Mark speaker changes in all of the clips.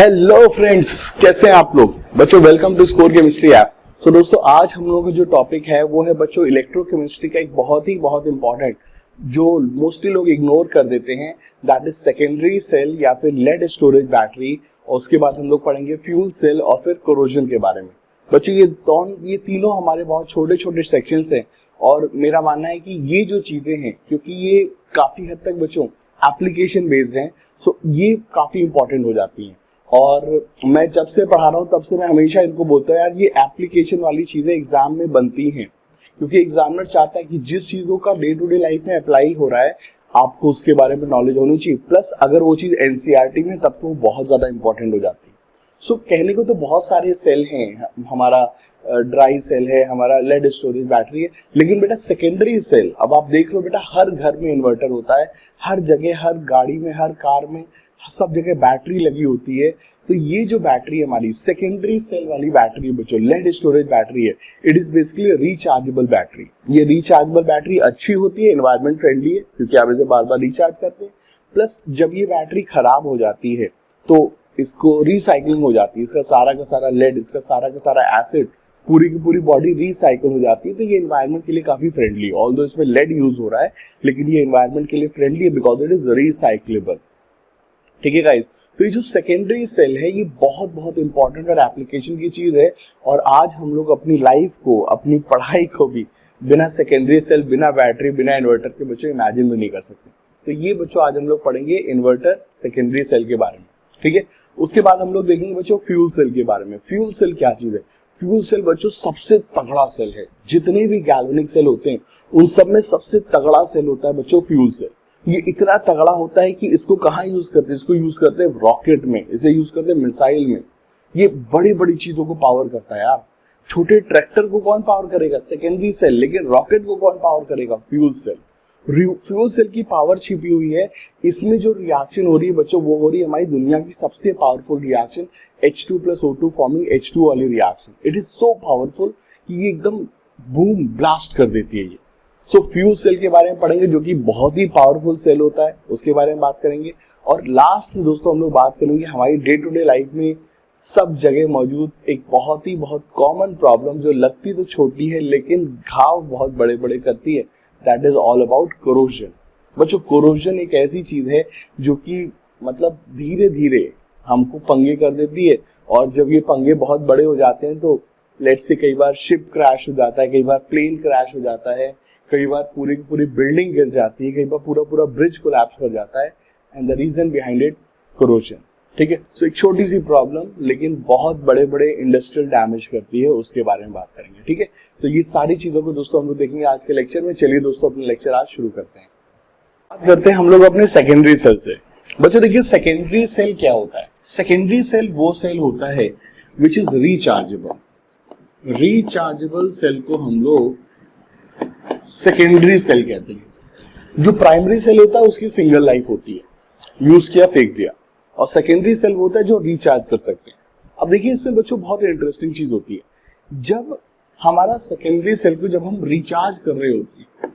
Speaker 1: Hello friends, कैसे हैं आप लोग बच्चों। Welcome to score chemistry app. So दोस्तों, आज हम लोगों का जो टॉपिक है वो है बच्चों इलेक्ट्रोकेमिस्ट्री का एक बहुत इंपॉर्टेंट जो मोस्टली लोग इग्नोर कर देते हैं, दैट इज सेकेंडरी सेल या फिर लेड स्टोरेज बैटरी। और उसके बाद हम लोग पढ़ेंगे फ्यूल सेल और फिर कोरोजन के बारे में। बच्चों ये तीनों हमारे बहुत छोटे छोटे सेक्शंस हैं और मेरा मानना है कि ये जो चीजें हैं, क्योंकि ये काफी हद तक बच्चों एप्लीकेशन बेस्ड हैं, सो ये काफी इंपॉर्टेंट हो जाती हैं। और मैं जब से पढ़ा रहा हूँ तब से मैं हमेशा इनको बोलता हूँ, यार ये एप्लीकेशन वाली चीजें एग्जाम में बनती हैं, क्योंकि एग्जामिनर चाहता है कि जिस चीजों का डे टू डे लाइफ में अप्लाई हो रहा है आपको उसके बारे में नॉलेज होनी चाहिए। प्लस अगर वो चीज एनसीईआरटी में, तब तो वो बहुत ज्यादा इंपॉर्टेंट हो जाती है। सो कहने को तो बहुत सारे सेल हैं, हमारा ड्राई सेल है, हमारा लेड स्टोरेज बैटरी है, लेकिन बेटा सेकेंडरी सेल, अब आप देख लो बेटा, हर घर में इन्वर्टर होता है, हर जगह, हर गाड़ी में, हर कार में, सब जगह बैटरी लगी होती है। तो ये जो बैटरी है हमारी सेकेंडरी सेल वाली बैटरी है बच्चों, लेड स्टोरेज बैटरी है, it is basically rechargeable battery. ये रिचार्जेबल बैटरी अच्छी होती है, एनवायरमेंट फ्रेंडली है, क्योंकि आप इसे बार बार रिचार्ज करते हैं। प्लस जब ये बैटरी खराब हो जाती है तो इसको रिसाइकलिंग हो जाती है, इसका सारा का सारा लेड, इसका सारा का सारा एसिड, पूरी की पूरी बॉडी रिसाइकल हो जाती है। तो ये एनवायरमेंट के लिए काफी फ्रेंडली है। ऑल्दो इसमें लेड यूज हो रहा है, लेकिन ये एनवायरमेंट के लिए फ्रेंडली है बिकॉज इट इज रिसाइक्लेबल। ठीक है गाइस, तो ये जो सेकेंडरी सेल है ये बहुत इंपॉर्टेंट और एप्लीकेशन की चीज है। और आज हम लोग अपनी लाइफ को, अपनी पढ़ाई को भी बिना सेकेंडरी सेल, बिना बैटरी, बिना इन्वर्टर के बच्चों इमेजिन भी नहीं कर सकते। तो ये बच्चों आज हम लोग पढ़ेंगे इन्वर्टर सेकेंडरी सेल के बारे में। ठीक है, उसके बाद हम लोग देखेंगे बच्चों फ्यूल सेल के बारे में। फ्यूल सेल क्या चीज है? फ्यूल सेल बच्चों सबसे तगड़ा सेल है। जितने भी गैल्वेनिक सेल होते हैं उन सब में सबसे तगड़ा सेल होता है बच्चों फ्यूल सेल। ये इतना तगड़ा होता है कि इसको कहाँ यूज करते हैं? इसको यूज करते हैं रॉकेट में, इसे यूज करते हैं मिसाइल में। ये बड़ी बड़ी चीजों को पावर करता है यार। छोटे ट्रैक्टर को कौन पावर करेगा? Secondary cell. लेकिन रॉकेट को कौन पावर करेगा? Fuel cell. फ्यूल सेल की पावर छिपी हुई है इसमें। जो रिएक्शन हो रही है बच्चों वो हो रही है हमारी दुनिया की सबसे powerful reaction, H2+O2 forming H2 वाली reaction. It is so powerful कि ये एकदम बूम ब्लास्ट कर देती है ये। सो फ्यूल सेल के बारे में पढ़ेंगे, जो कि बहुत ही पावरफुल सेल होता है, उसके बारे में बात करेंगे। और लास्ट में दोस्तों हम लोग बात करेंगे हमारी डे टू डे लाइफ में सब जगह मौजूद एक बहुत कॉमन प्रॉब्लम, जो लगती तो छोटी है लेकिन घाव बहुत बड़े बड़े करती है, that is all about corrosion. बच्चों कोरोजन एक ऐसी चीज है जो कि मतलब धीरे धीरे हमको पंगे कर देती है। और जब ये पंगे बहुत बड़े हो जाते हैं तो लेट्स से कई बार शिप क्रैश हो जाता है, कई बार प्लेन क्रैश हो जाता है, कई बार पूरी की पूरी बिल्डिंग गिर जाती है, कई बार पूरा ब्रिज कोलैप्स कर जाता है। And the reason behind it corrosion. ठीक है, सो एक छोटी सी प्रॉब्लम लेकिन बहुत बड़े बड़े इंडस्ट्रियल डैमेज करती है, उसके बारे में बात करेंगे। ठीक है, तो ये सारी चीजों को दोस्तों हम लोग देखेंगे आज के लेक्चर में। चलिए दोस्तों अपने लेक्चर आज शुरू करते हैं। बात करते हैं हम लोग अपने सेकेंडरी सेल से। बच्चों देखिए सेकेंडरी सेल क्या होता है? सेकेंडरी सेल वो सेल होता है which is rechargeable. Rechargeable cell को हम लोग सेकेंडरी सेल कहते हैं। जो प्राइमरी सेल होता है उसकी सिंगल लाइफ होती है, यूज किया फेंक दिया। और सेकेंडरी सेल होता है जो रिचार्ज कर सकते हैं। अब देखिए इसमें बच्चों बहुत इंटरेस्टिंग चीज होती है। जब हमारा सेकेंडरी सेल को जब हम रिचार्ज कर रहे होते हैं,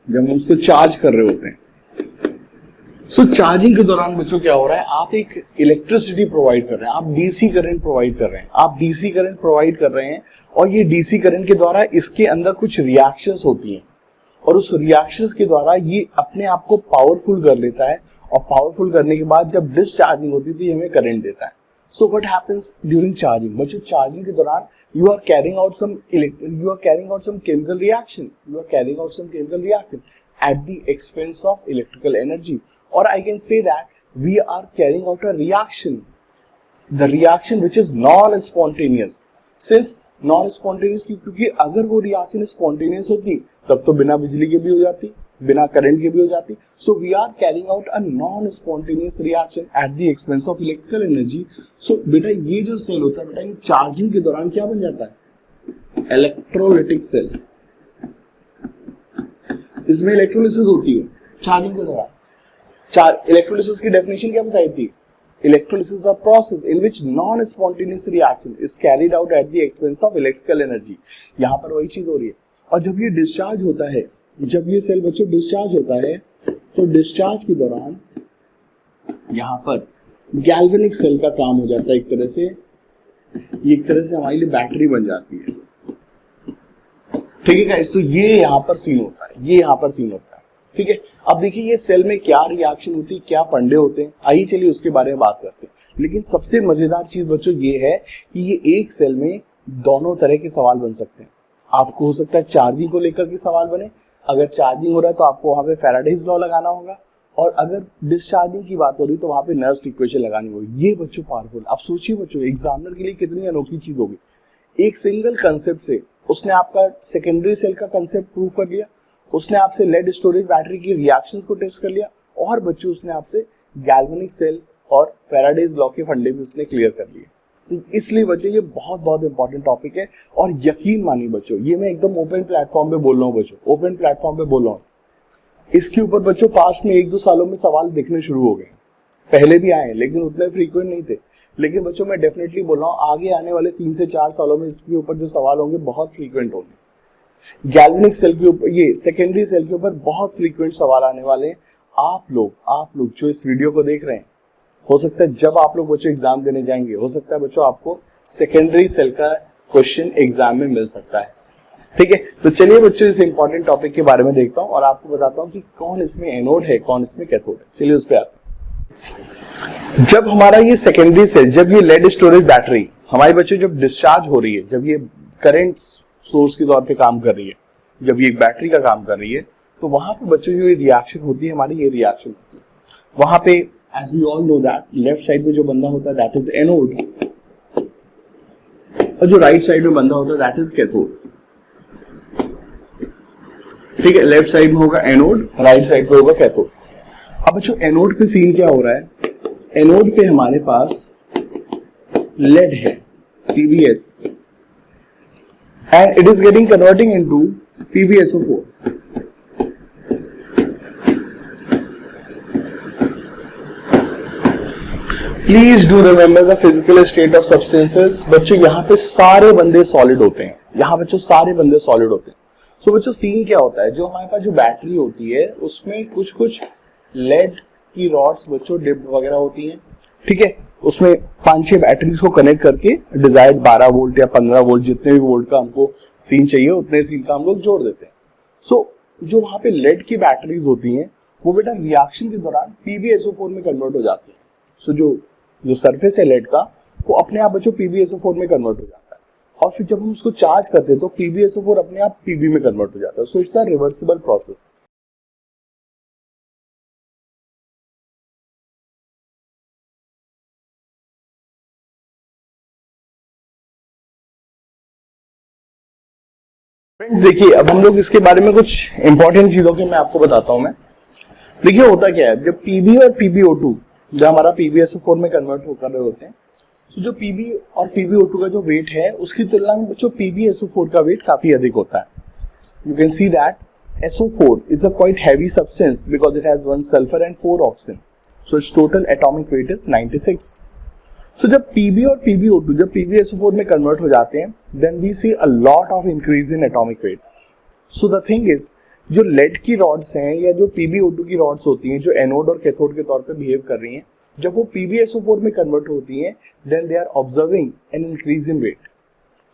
Speaker 1: जब हम उसको चार्ज कर रहे होते हैं, सो चार्जिंग के दौरान बच्चों क्या हो रहा है? आप एक इलेक्ट्रिसिटी प्रोवाइड कर रहे हैं, आप डीसी करंट प्रोवाइड कर रहे हैं, आप डीसी करंट प्रोवाइड कर रहे हैं। और ये डीसी करंट के द्वारा इसके अंदर कुछ रिएक्शंस होती हैं और उस रिएक्शंस के द्वारा ये अपने आप को पावरफुल कर लेता है। और पावरफुल करने के बाद जब डिस्चार्जिंग होती है तो ये हमें करंट देता है। So what happens during charging? बच्चों चार्जिंग के दौरान you are carrying out some chemical reaction at the expense of electrical energy, or I can say that we are carrying out a reaction, the reaction which is non-spontaneous. Since non-spontaneous क्योंकि अगर वो reaction spontaneous होती तब तो बिना बिजली के भी हो जाती, बिना करंट के भी हो जाती। So we are carrying out a non-spontaneous reaction at the expense of electrical energy. So बेटा ये जो सेल होता है बेटा, ये चार्जिंग के दौरान क्या बन जाता है? Electrolytic cell. इसमें इलेक्ट्रोलिसिस होती है चार्जिंग के दौरान। इलेक्ट्रोलिसिस की डेफिनेशन क्या बताई थी? Electrolysis is a process in which non-spontaneous reaction is carried out at the expense of electrical energy. यहाँ पर वही चीज हो रही है। और जब ये डिस्चार्ज होता है, जब ये सेल बच्चों डिस्चार्ज होता है तो डिस्चार्ज के दौरान यहाँ पर गैल्वेनिक सेल का काम हो जाता है एक तरह से, ये एक तरह से हमारे लिए बैटरी बन जाती है। ठीक है गाइस, तो ये यहाँ पर सीन होता है, ये यहाँ पर सीन होता है। ठीक है, अब देखिए ये सेल में क्या रिएक्शन होती है, क्या फंडे होते हैं, आइए चलिए उसके बारे में बात करते हैं। लेकिन सबसे मजेदार चीज बच्चों ये है कि ये एक सेल में दोनों तरह के सवाल बन सकते हैं। आपको हो सकता है चार्जिंग को लेकर के सवाल बने, अगर चार्जिंग हो रहा है तो आपको वहां पे फैराडेज लॉ लगाना होगा, और अगर डिस्चार्जिंग की बात हो रही तो वहां पे नर्स्ट इक्वेशन लगानी होगी। ये बच्चों पावरफुल, आप सोचिए बच्चों एग्जामिनर के लिए कितनी अनोखी चीज होगी। एक सिंगल कंसेप्ट से उसने आपका सेकेंडरी सेल का कंसेप्ट प्रूव कर लिया, उसने आपसे लेड स्टोरेज बैटरी की रिएक्शंस को टेस्ट कर लिया, और बच्चों उसने आपसे गैल्वेनिक सेल और फैराडेज लॉ के फंडे भी उसने क्लियर कर लिए। तो इसलिए बच्चों ये बहुत बहुत इंपॉर्टेंट टॉपिक है, और यकीन मानिए बच्चों ये मैं एकदम ओपन प्लेटफॉर्म पे बोल रहा हूँ बच्चों, ओपन प्लेटफॉर्म पे बोल रहा हूँ। इसके ऊपर बच्चों पास्ट में 1-2 सालों में सवाल दिखने शुरू हो गए, पहले भी आए लेकिन उतने फ्रीक्वेंट नहीं थे। लेकिन बच्चों मैं डेफिनेटली बोल रहा हूँ आगे आने वाले 3 से 4 सालों में इसके ऊपर जो सवाल होंगे बहुत फ्रीक्वेंट होंगे। गैल्वेनिक सेल के ऊपर, ये सेकेंडरी सेल के ऊपर बहुत फ्रीक्वेंट सवाल आने वाले हैं। आप लोग जो इस वीडियो को देख रहे हैं, हो सकता है जब आप लोग बच्चों एग्जाम देने जाएंगे, हो सकता है बच्चों आपको सेकेंडरी सेल का क्वेश्चन एग्जाम में मिल सकता है। ठीक है, तो चलिए बच्चों इस इंपॉर्टेंट टॉपिक के बारे में देखता हूं और आपको बताता हूं कि कौन इसमें एनोड है, कौन इसमें कैथोड है। चलिए उस पे आते हैं। जब हमारा ये सेकेंडरी सेल, जब ये लेड स्टोरेज बैटरी हमारे बच्चों जब डिस्चार्ज हो रही है, जब ये करंट सोर्स के तौर पे काम कर रही है, जब ये बैटरी का काम कर रही है, तो वहां पे बच्चों जो ये रिएक्शन होती है, हमारी ये रिएक्शन होती है वहां पे, as we all know that left side में जो बंदा होता है दैट इज एनोड, और जो राइट साइड में बंदा होता है दैट इज कैथोड। ठीक है, लेफ्ट साइड में होगा एनोड, राइट साइड पे होगा कैथोड। अब बच्चों एनोड पे सीन क्या हो रहा है, एनोड पे हमारे पास लेड है, PbS, and it is getting converting into PbSO4। Please do remember the physical state of substances. बच्चों यहाँ पे सारे बंदे सॉलिड होते हैं, यहाँ बच्चों सारे बंदे सॉलिड होते हैं। सो बच्चों सीन क्या होता है, जो हमारे पास जो बैटरी होती है उसमें कुछ कुछ लेड की रॉड्स बच्चों डिप वगैरह होती हैं। ठीक है, उसमें 5-6 बैटरीज को कनेक्ट करके डिजायर्ड 12 वोल्ट या 15 वोल्ट जितने भी वोल्ट का हमको सीन चाहिए उतने सीन का हम लोग जोड़ देते हैं। सो जो वहां पे लेड की बैटरीज होती हैं वो बेटा रिएक्शन के दौरान PbSO4 में कन्वर्ट हो जाती है। सो जो सरफेस है लेड का वो अपने आप बच्चों PbSO4 में कन्वर्ट हो जाता है, और फिर जब हम उसको चार्ज करते हैं तो PbSO4 अपने आप Pb में कन्वर्ट हो जाता है। So it's a reversible process. Friends देखिए, अब हम लोग इसके बारे में कुछ इंपॉर्टेंट चीजों के मैं आपको बताता हूं। मैं देखिए होता क्या है, जब Pb और PbO2 जब हमारा PbSO4 में कन्वर्ट कर रहे होते हैं, तो जो Pb और PbO2 का जो वेट है उसकी तुलना में बच्चों PbSO4 का वेट काफी अधिक होता है। You can see that SO4 is a quite heavy substance because it has 1 sulfur and 4 oxygen. So its total atomic weight is 96. So जब Pb और PbO2 जब PbSO4 में कन्वर्ट हो जाते हैं, then we see a lot of increase in atomic weight. So the thing is, जो lead की rods हैं या जो PbO2 की रॉड्स होती हैं जो एनोड और कैथोड के तौर पे बिहेव कर रही हैं, जब वो PbSO4 में कन्वर्ट होती हैं, then they are observing an increase in weight.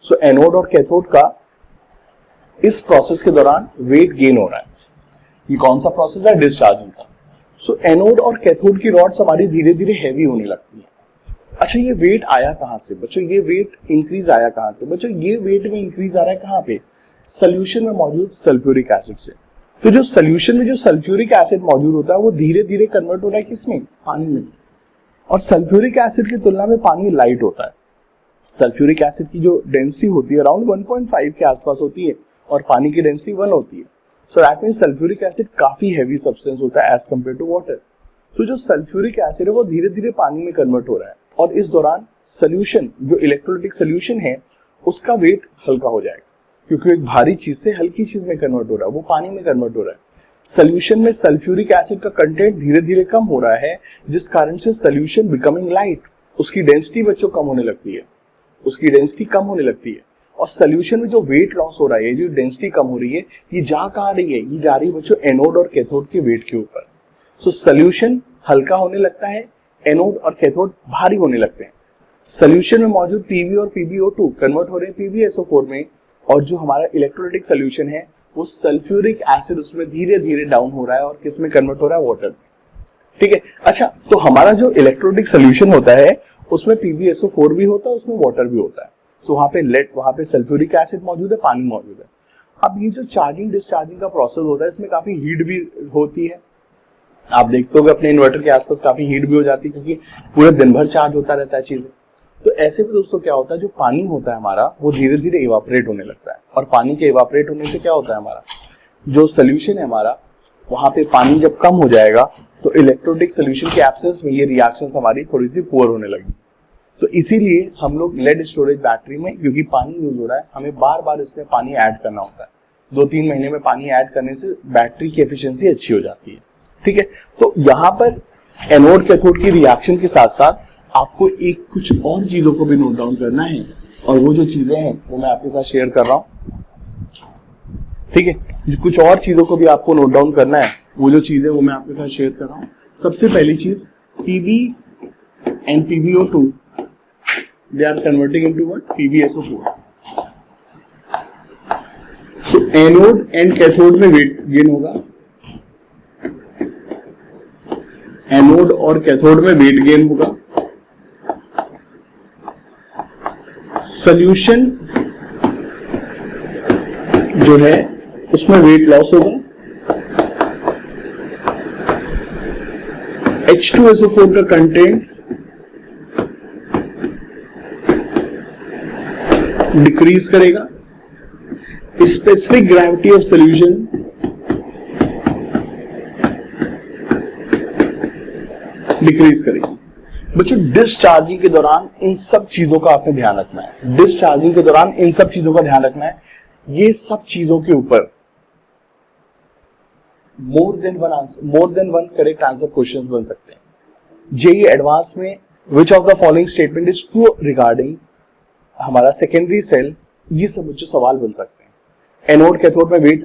Speaker 1: So anode और कैथोड का इस प्रोसेस के दौरान वेट गेन हो रहा है। ये कौन सा प्रोसेस है, डिस्चार्जिंग का। सो एनोड और कैथोड की रॉड्स हमारी धीरे धीरे हैवी होने लगती है। अच्छा ये वेट आया कहां से बच्चों, ये वेट इंक्रीज आया कहां से बच्चों, ये वेट में इंक्रीज आ रहा है कहां पे, सोल्यूशन में मौजूद सल्फ्यूरिक एसिड से। तो जो सोल्यूशन में जो सल्फ्यूरिक एसिड मौजूद होता है वो धीरे धीरे कन्वर्ट हो रहा है किसमें, पानी में। और सल्फ्यूरिक एसिड की तुलना में पानी लाइट होता है। सल्फ्यूरिक एसिड की जो डेंसिटी होती है अराउंड 1.5 के आसपास होती है और पानी की डेंसिटी 1 होती है। So that means sulphuric acid काफी हैवी सब्सटेंस होता है एज कंपेयर टू वाटर। तो जो सल्फ्यूरिक एसिड है वो धीरे धीरे पानी में कन्वर्ट हो रहा है, और इस दौरान सोल्यूशन जो इलेक्ट्रोलाइटिक सोल्यूशन है उसका वेट हल्का हो जाएगा, क्योंकि एक भारी चीज से हल्की चीज में कन्वर्ट हो रहा है, वो पानी में कन्वर्ट हो रहा है। सोल्यूशन में सल्फ्यूरिक एसिड का कंटेंट धीरे धीरे कम हो रहा है, जिस कारण से सोल्यूशन बिकमिंग लाइट, उसकी डेंसिटी बच्चों कम होने लगती है, उसकी डेंसिटी कम होने लगती है। और सोल्यूशन में जो वेट लॉस हो रहा है, जो डेंसिटी कम हो रही है, ये जा कहां रही है, ये जा रही है बच्चों एनोड और कैथोड के वेट के ऊपर। सो सोल्यूशन हल्का होने लगता है, एनोड और कैथोड भारी होने लगते हैं। सोल्यूशन में मौजूद पीबी और पीबीओ2 कन्वर्ट हो रहे हैं पीबीएसओ4 में, और जो हमारा इलेक्ट्रोलाइटिक सोल्यूशन है वो सल्फ्यूरिक एसिड उसमें धीरे धीरे डाउन हो रहा है और किस में कन्वर्ट हो रहा है, वाटर में। ठीक है, अच्छा तो हमारा जो इलेक्ट्रोलाइटिक सोल्यूशन होता है उसमें पीबीएसओ4 भी होता है, उसमें वाटर भी होता है। तो वहां पे सल्फ्यूरिक एसिड मौजूद है, पानी मौजूद है। अब ये जो चार्जिंग डिस्चार्जिंग का प्रोसेस होता है इसमें काफी हीट भी होती है। आप देखते हो अपने इन्वर्टर के आसपास काफी हीट भी हो जाती है क्योंकि पूरे दिन भर चार्ज होता रहता है चीजें। तो ऐसे में दोस्तों क्या होता है, जो पानी होता है हमारा वो धीरे धीरे इवापोरेट होने लगता है, और पानी के इवापोरेट होने से क्या होता है, हमारा जो सोल्यूशन है हमारा वहां पे पानी जब कम हो जाएगा तो इलेक्ट्रोलाइटिक सोल्यूशन के एब्सेंस में ये रिएक्शंस हमारी थोड़ी सी पुअर होने लगी। तो इसीलिए हम लोग लेड स्टोरेज बैटरी में, क्योंकि पानी यूज हो रहा है, हमें बार बार इसमें पानी ऐड करना होता है। 2-3 महीने में पानी ऐड करने से बैटरी की एफिशिएंसी अच्छी हो जाती है। ठीक है, तो यहाँ पर एनोड कैथोड की रिएक्शन के साथ साथ आपको एक कुछ और चीजों को भी नोट डाउन करना है, और वो जो चीजें हैं वो मैं आपके साथ शेयर कर रहा हूं। ठीक है, कुछ और चीजों को भी आपको नोट डाउन करना है, वो जो चीजें वो मैं आपके साथ शेयर कर रहा हूं। सबसे पहली चीज, P B and P B O two they are converting into what, PbSO4। so anode and cathode में वेट गेन होगा, एनोड और कैथोड में वेट गेन होगा। सोल्यूशन जो है उसमें वेट लॉस होगा। H2SO4 का कंटेंट डिक्रीज करेगा। Specific gravity of solution decrease करेगी। बच्चों डिस्चार्जिंग के दौरान इन सब चीजों का आपने ध्यान रखना है। डिस्चार्जिंग के दौरान इन सब चीजों का ध्यान रखना है। ये सब चीजों के ऊपर more than one correct answer questions बन सकते हैं। जेईई एडवांस में which of the following statement is true regarding हमारा सेकेंडरी सेल, ये सब जो सवाल बन सकते हैं। एनोड कैथोड में वेट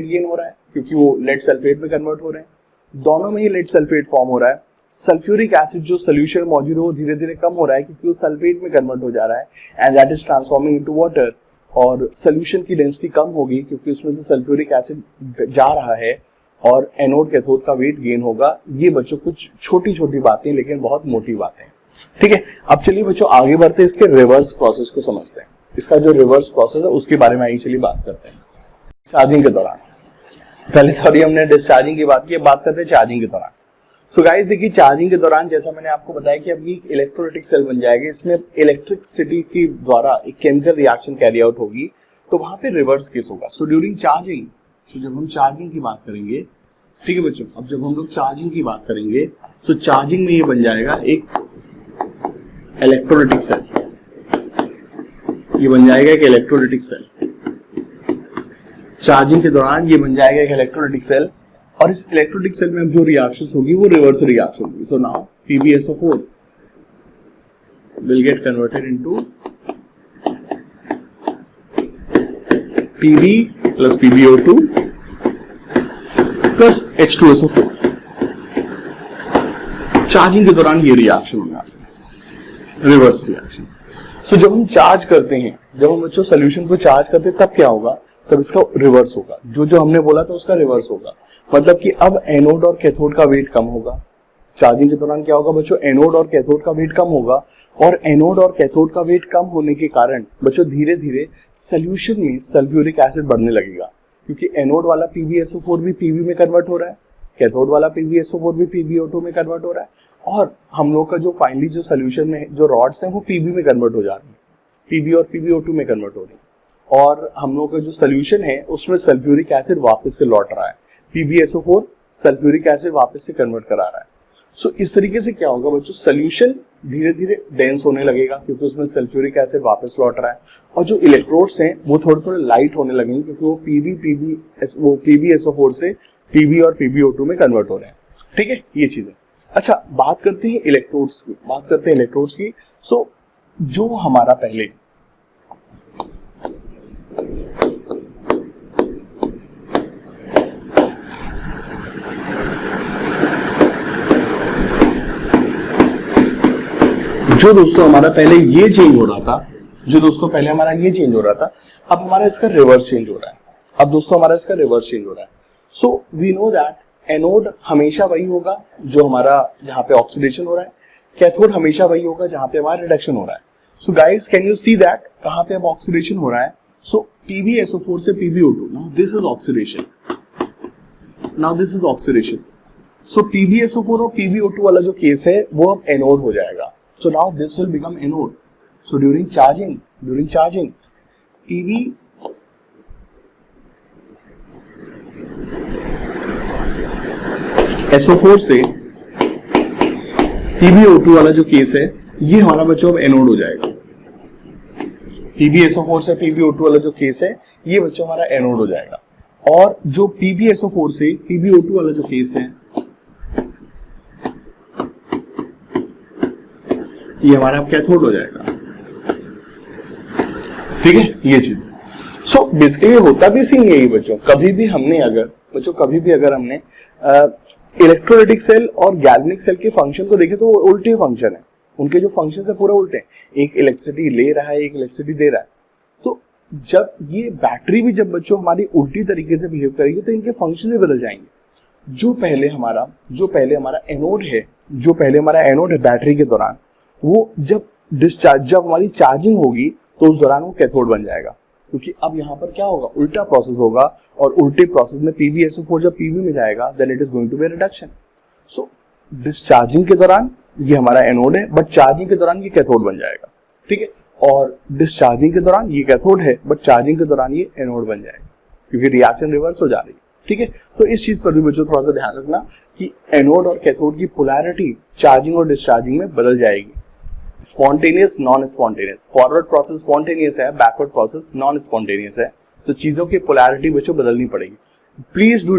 Speaker 1: गेन हो रहा है क्योंकि वो लेड सल्फेट में कन्वर्ट हो रहे हैं, दोनों में ये लेड सल्फेट फॉर्म हो रहा है। सल्फ्यूरिक एसिड जो सोल्यूशन में मौजूद है वो धीरे धीरे कम हो रहा है क्योंकि वो सल्फेट में कन्वर्ट हो जा रहा है, and that is transforming into water. और सोल्यूशन की डेंसिटी कम होगी क्योंकि उसमें से सल्फ्यूरिक एसिड जा रहा है, और एनोड कैथोड का वेट गेन होगा। ये बच्चों कुछ छोटी छोटी बातें लेकिन बहुत मोटी बातें। ठीक है, अब चलिए बच्चों आगे बढ़ते हैं, इसके रिवर्स प्रोसेस को समझते हैं। इसका जो रिवर्स प्रोसेस है उसके बारे में आइए चलिए बात करते हैं। चार्जिंग के दौरान, पहले सॉरी हमने डिस्चार्जिंग की बात की, बात करते हैं चार्जिंग के दौरान। सो गाइस देखिए, चार्जिंग के दौरान जैसा मैंने आपको बताया कि अब ये इलेक्ट्रोलाइटिक सेल बन जाएगा, इसमें इलेक्ट्रिसिटी के द्वारा एक केमिकल रिएक्शन कैरी आउट होगी, तो वहां पे रिवर्स केस होगा। सो ड्यूरिंग चार्जिंग, जब हम चार्जिंग की बात करेंगे, ठीक है बच्चों, अब जब हम लोग चार्जिंग की बात करेंगे तो चार्जिंग में ये बन जाएगा एक इलेक्ट्रोलाइटिक सेल। ये बन जाएगा एक इलेक्ट्रोलाइटिक सेल। चार्जिंग के दौरान ये बन जाएगा एक इलेक्ट्रोलाइटिक सेल, और इस इलेक्ट्रोलाइटिक सेल में अब जो रिएक्शंस होगी वो रिवर्स रिएक्शन होगी। So now PbSO4 will get converted into Pb plus PbO2 plus H2SO4। Charging के दौरान ये रिएक्शन होगा, रिवर्स रिएक्शन। सो जब हम चार्ज करते हैं, जब हम बच्चों सोल्यूशन को चार्ज करते हैं, तब क्या होगा, तब इसका रिवर्स होगा। जो हमने बोला था उसका रिवर्स होगा, मतलब कि अब एनोड और कैथोड का वेट कम होगा। चार्जिंग के दौरान क्या होगा बच्चों, एनोड और कैथोड का वेट कम होगा, और एनोड और कैथोड का वेट कम होने के कारण बच्चों धीरे धीरे सोल्यूशन में सल्फ्यूरिक एसिड बढ़ने लगेगा, क्योंकि एनोड वाला PbSO4 भी Pb में कन्वर्ट हो रहा है, कैथोड वाला PbSO4 भी PbO2 में कन्वर्ट हो रहा है, और हम लोग का जो फाइनली जो सोल्यूशन में जो रॉड्स हैं वो Pb में कन्वर्ट हो जा रही है, Pb और PbO2 में कन्वर्ट हो रही है, और हम लोग का जो सोल्यूशन है उसमें सल्फ्यूरिक एसिड वापस से लौट रहा है, PbSO4 सल्फ्यूरिक एसिड वापस से कन्वर्ट करा रहा है। सो इस तरीके से क्या होगा बच्चों, सोल्यूशन धीरे धीरे डेंस होने लगेगा क्योंकि उसमें सल्फ्यूरिक एसिड वापस लौट रहा है, और जो इलेक्ट्रोड्स हैं वो थोड़े थोड़े लाइट होने लगेंगे क्योंकि वो PbSO4 से Pb और PbO2 में कन्वर्ट हो रहे हैं। ठीक है, ये चीजें। अच्छा, बात करते हैं इलेक्ट्रोड्स की। सो जो हमारा पहले जो दोस्तों हमारा पहले ये चेंज हो रहा था, जो दोस्तों पहले हमारा ये चेंज हो रहा था, अब हमारा इसका रिवर्स चेंज हो रहा है। अब दोस्तों हमारा इसका रिवर्स चेंज हो रहा है। So we know that anode हमेशा वही होगा जो हमारा जहां पे ऑक्सीडेशन हो रहा है, कैथोड हमेशा वही होगा जहां पे हमारा रिडक्शन हो रहा है। So guys can you see that कहां पे अब ऑक्सीडेशन हो रहा है? सो PbSO4 से PbO2, now this is oxidation, now this is oxidation. So PbSO4 और PbO2 वाला जो केस है वो अब एनोड हो जाएगा। So now this will become anode. So during charging PbSO4 से PbO2 वाला जो केस है ये हमारा बच्चों अब एनोड हो जाएगा। PbSO4 से PbO2 वाला जो केस है ये बच्चों हमारा एनोड हो जाएगा। और जो PbSO4 से PbO2 वाला जो केस है ये हमारा अब कैथोड हो जाएगा। ठीक है, ये चीज। सो बेसिकली होता भी सीन यही बच्चों, कभी भी अगर हमने इलेक्ट्रोलाइटिक सेल और गैल्वेनिक सेल के फंक्शन को देखे तो वो उल्टे फंक्शन है, उनके जो फंक्शन है पूरा उल्टे हैं। एक इलेक्ट्रिसिटी ले रहा है, एक इलेक्ट्रिसिटी दे रहा है। तो जब ये बैटरी भी जब बच्चों हमारी उल्टी तरीके से बिहेव करेगी तो इनके फंक्शन भी बदल जाएंगे। जो पहले हमारा एनोड है बैटरी के दौरान, वो जब हमारी चार्जिंग होगी तो उस दौरान वो कैथोड बन जाएगा, क्योंकि अब यहाँ पर क्या होगा, उल्टा प्रोसेस होगा। और उल्टे प्रोसेस में PbSO4 जब Pb में जाएगा then it is going to be reduction. So discharging के दौरान ये हमारा एनोड है, बट चार्जिंग के दौरान ये कैथोड बन जाएगा। ठीक है, और डिस्चार्जिंग के दौरान ये कैथोड है, बट चार्जिंग के दौरान ये एनोड बन जाएगा, क्योंकि रिएक्शन रिवर्स हो जा रही है। ठीक है, तो इस चीज पर भी बच्चों थोड़ा सा ध्यान रखना कि एनोड और कैथोड की पोलैरिटी चार्जिंग और डिस्चार्जिंग में बदल जाएगी। Spontaneous, non spontaneous, forward process spontaneous है, बैकवर्ड प्रोसेस नॉन स्पॉन्टेनियस है, तो चीजों की पोलैरिटी बच्चों बदलनी पड़ेगी। प्लीज डू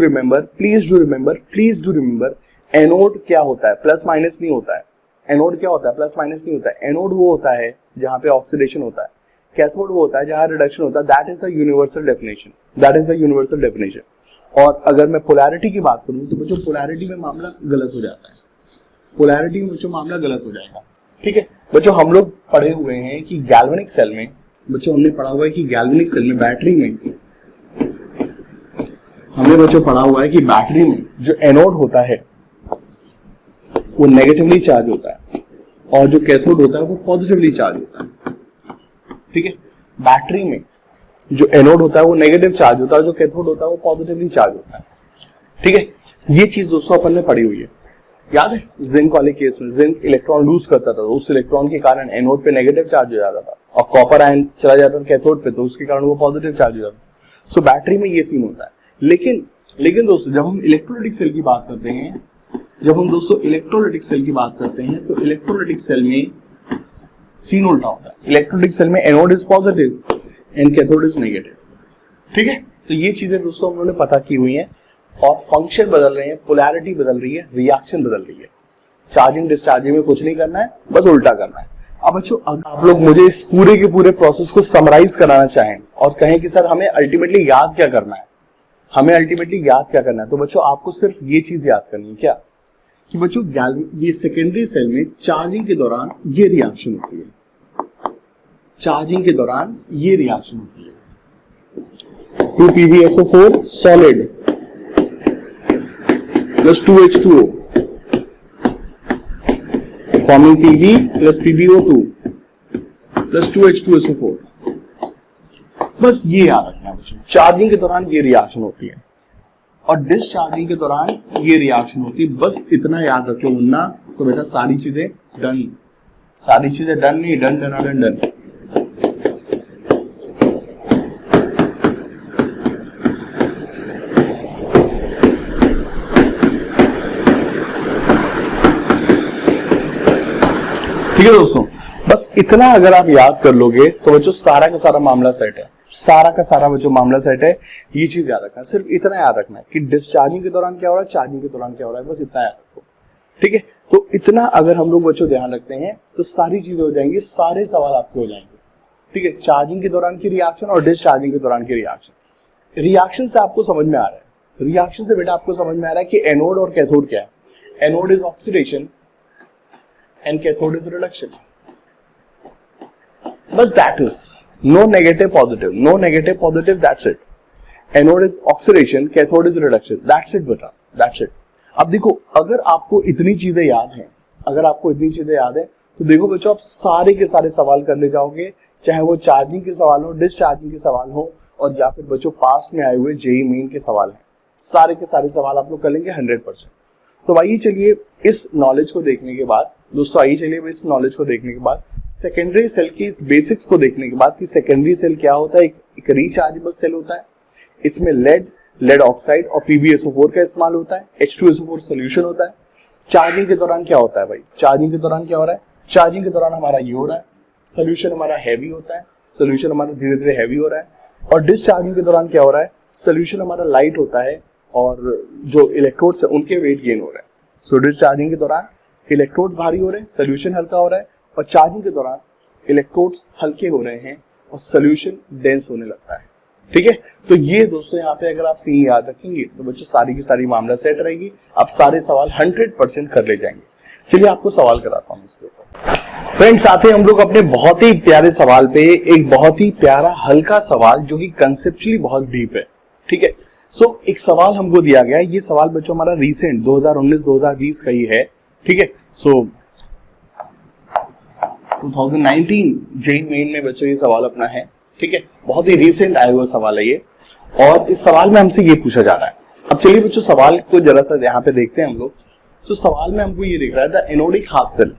Speaker 1: रिमेंबर एनोड क्या होता है, प्लस माइनस नहीं होता है। एनोड क्या होता है, प्लस माइनस नहीं होता है। एनोड वो होता है जहां पे ऑक्सीडेशन होता है, कैथोड वो होता है जहां रिडक्शन होता है। That is the universal definition. और अगर मैं पोलैरिटी की बात करूं तो बच्चों पोलैरिटी में मामला गलत हो जाता है, पोलैरिटी में बच्चों मामला गलत हो जाएगा। ठीक है बच्चों, हम लोग पढ़े हुए हैं कि गैल्वेनिक सेल में, हमने पढ़ा हुआ है कि गैल्वेनिक सेल में बैटरी में, हमने बच्चों पढ़ा हुआ है कि बैटरी में जो एनोड होता है वो नेगेटिवली चार्ज होता है और जो कैथोड होता है वो पॉजिटिवली चार्ज होता है। ठीक है, बैटरी में जो एनोड होता है वो नेगेटिव चार्ज होता है, जो कैथोड होता है वो पॉजिटिवली चार्ज होता है। ठीक है, ये चीज दोस्तों अपन ने पढ़ी हुई है। याद है जिंक वाले केस में जिंक इलेक्ट्रॉन लूज करता था, उस इलेक्ट्रॉन के कारण एनोड पे नेगेटिव चार्ज हो जाता था, और कॉपर आयन चला जाता था कैथोड पे, तो उसके कारण वो पॉजिटिव चार्ज हो जाता था। सो बैटरी में ये सीन होता है। लेकिन दोस्तों जब हम इलेक्ट्रोलाइटिक सेल की बात करते हैं, तो इलेक्ट्रोलाइटिक सेल में सीन उल्टा होता है। इलेक्ट्रोलाइटिक सेल में anode is positive and cathode is negative. ठीक है, तो ये चीजें दोस्तों हम लोगों ने पता की हुई हैं, और फंक्शन बदल रहे हैं, पोलैरिटी बदल रही है, रिएक्शन बदल रही है। चार्जिंग डिस्चार्जिंग में कुछ नहीं करना है, बस उल्टा करना है। अब बच्चों आप लोग मुझे इस पूरे के पूरे प्रोसेस को समराइज कराना चाहें और कहें कि सर हमें अल्टीमेटली याद क्या करना है, तो बच्चों आपको सिर्फ ये चीज याद करनी है क्या, कि बच्चों ये सेकेंडरी सेल में चार्जिंग के दौरान ये रिएक्शन होती है, charging 2PbSO4 solid plus 2H2O forming Pb plus PbO2 plus 2H2SO4। बस ये याद रखना बच्चों, चार्जिंग के दौरान ये रिएक्शन होती है और डिस्चार्जिंग के दौरान ये रिएक्शन होती है। बस इतना याद रखो, वरना तो बेटा सारी चीजें डन नहीं, डन। ठीक है दोस्तों, बस इतना अगर आप याद कर लोगे तो बच्चों सारा का सारा मामला सेट है, बच्चों मामला सेट है। ये चीज याद रखना, सिर्फ इतना याद रखना है कि डिस्चार्जिंग के दौरान क्या हो रहा है, चार्जिंग के दौरान क्या हो रहा है, बस इतना याद रखो। ठीक है, तो इतना अगर हम लोग बच्चों ध्यान रखते हैं तो सारी चीजें हो जाएंगी, सारे सवाल आपके हो जाएंगे। ठीक है, चार्जिंग के दौरान की रिएक्शन और डिस्चार्जिंग के दौरान की रिएक्शन से आपको समझ में आ रहा है, रिएक्शन से बेटा आपको समझ में आ रहा है कि एनोड और कैथोड क्या है। Anode is oxidation and cathode is reduction. बस that is, no negative positive, no negative positive, that's it. Anode is oxidation, cathode is reduction, that's it बेटा, दैट्स इट। अब देखो, अगर आपको इतनी चीजें याद हैं, अगर आपको इतनी चीजें याद है तो देखो बच्चों, आप सारे के सारे सवाल कर ले जाओगे, चाहे वो चार्जिंग के सवाल हो, डिस्चार्जिंग के सवाल हो, और या फिर बच्चों पास्ट में आए हुए जेईई मेन के सवाल हैं, सारे के सारे सवाल आप लोग कर लेंगे 100%। तो आइए चलिए इस नॉलेज को देखने के बाद दोस्तों, आइए चलिए इस नॉलेज को देखने के बाद सेकेंडरी सेल की इस बेसिक्स को देखने के बाद कि सेकेंडरी सेल क्या होता है। एक रिचार्जेबल सेल होता है, इसमें लेड ऑक्साइड और PbSO4 का इस्तेमाल होता है, H2SO4 सोल्यूशन होता है। चार्जिंग के दौरान क्या होता है भाई, चार्जिंग के दौरान क्या हो रहा है, चार्जिंग के दौरान हमारा ये हो रहा है, सोल्यूशन हमारा हैवी होता है, सोल्यूशन हमारा धीरे धीरे हैवी हो रहा है। और डिस्चार्जिंग के दौरान क्या हो रहा है, सोल्यूशन हमारा लाइट होता है और जो इलेक्ट्रोड्स है उनके वेट गेन हो रहा है। सो डिस्चार्जिंग के दौरान इलेक्ट्रोड भारी हो रहे हैं, सोल्यूशन हल्का हो रहा है, और चार्जिंग के दौरान इलेक्ट्रोड्स हल्के हो रहे हैं और सोल्यूशन डेंस होने लगता है। ठीक है, तो ये दोस्तों यहाँ पे अगर आप सीन याद रखेंगे तो बच्चों सारी की सारी मामला सेट रहेगी, आप सारे सवाल 100% कर ले जाएंगे। चलिए आपको सवाल कराता हूँ इसके ऊपर। फ्रेंड्स, आते हम लोग अपने बहुत ही प्यारे सवाल पे, एक बहुत ही प्यारा हल्का सवाल जो कि कंसेप्चुअली बहुत डीप है। ठीक है, सो एक सवाल हमको दिया गया है, ये सवाल बच्चों हमारा रिसेंट 2019-2020 का ही है। ठीक है, सो 2019 जेईई मेन में बच्चों ये सवाल अपना है। ठीक है, बहुत ही रिसेंट आया हुआ सवाल है ये, और इस सवाल में हमसे ये पूछा जा रहा है। अब चलिए बच्चों सवाल को जरा सा यहाँ पे देखते हैं हम लोग। तो सवाल में हमको ये दिख रहा है the anodic half cell,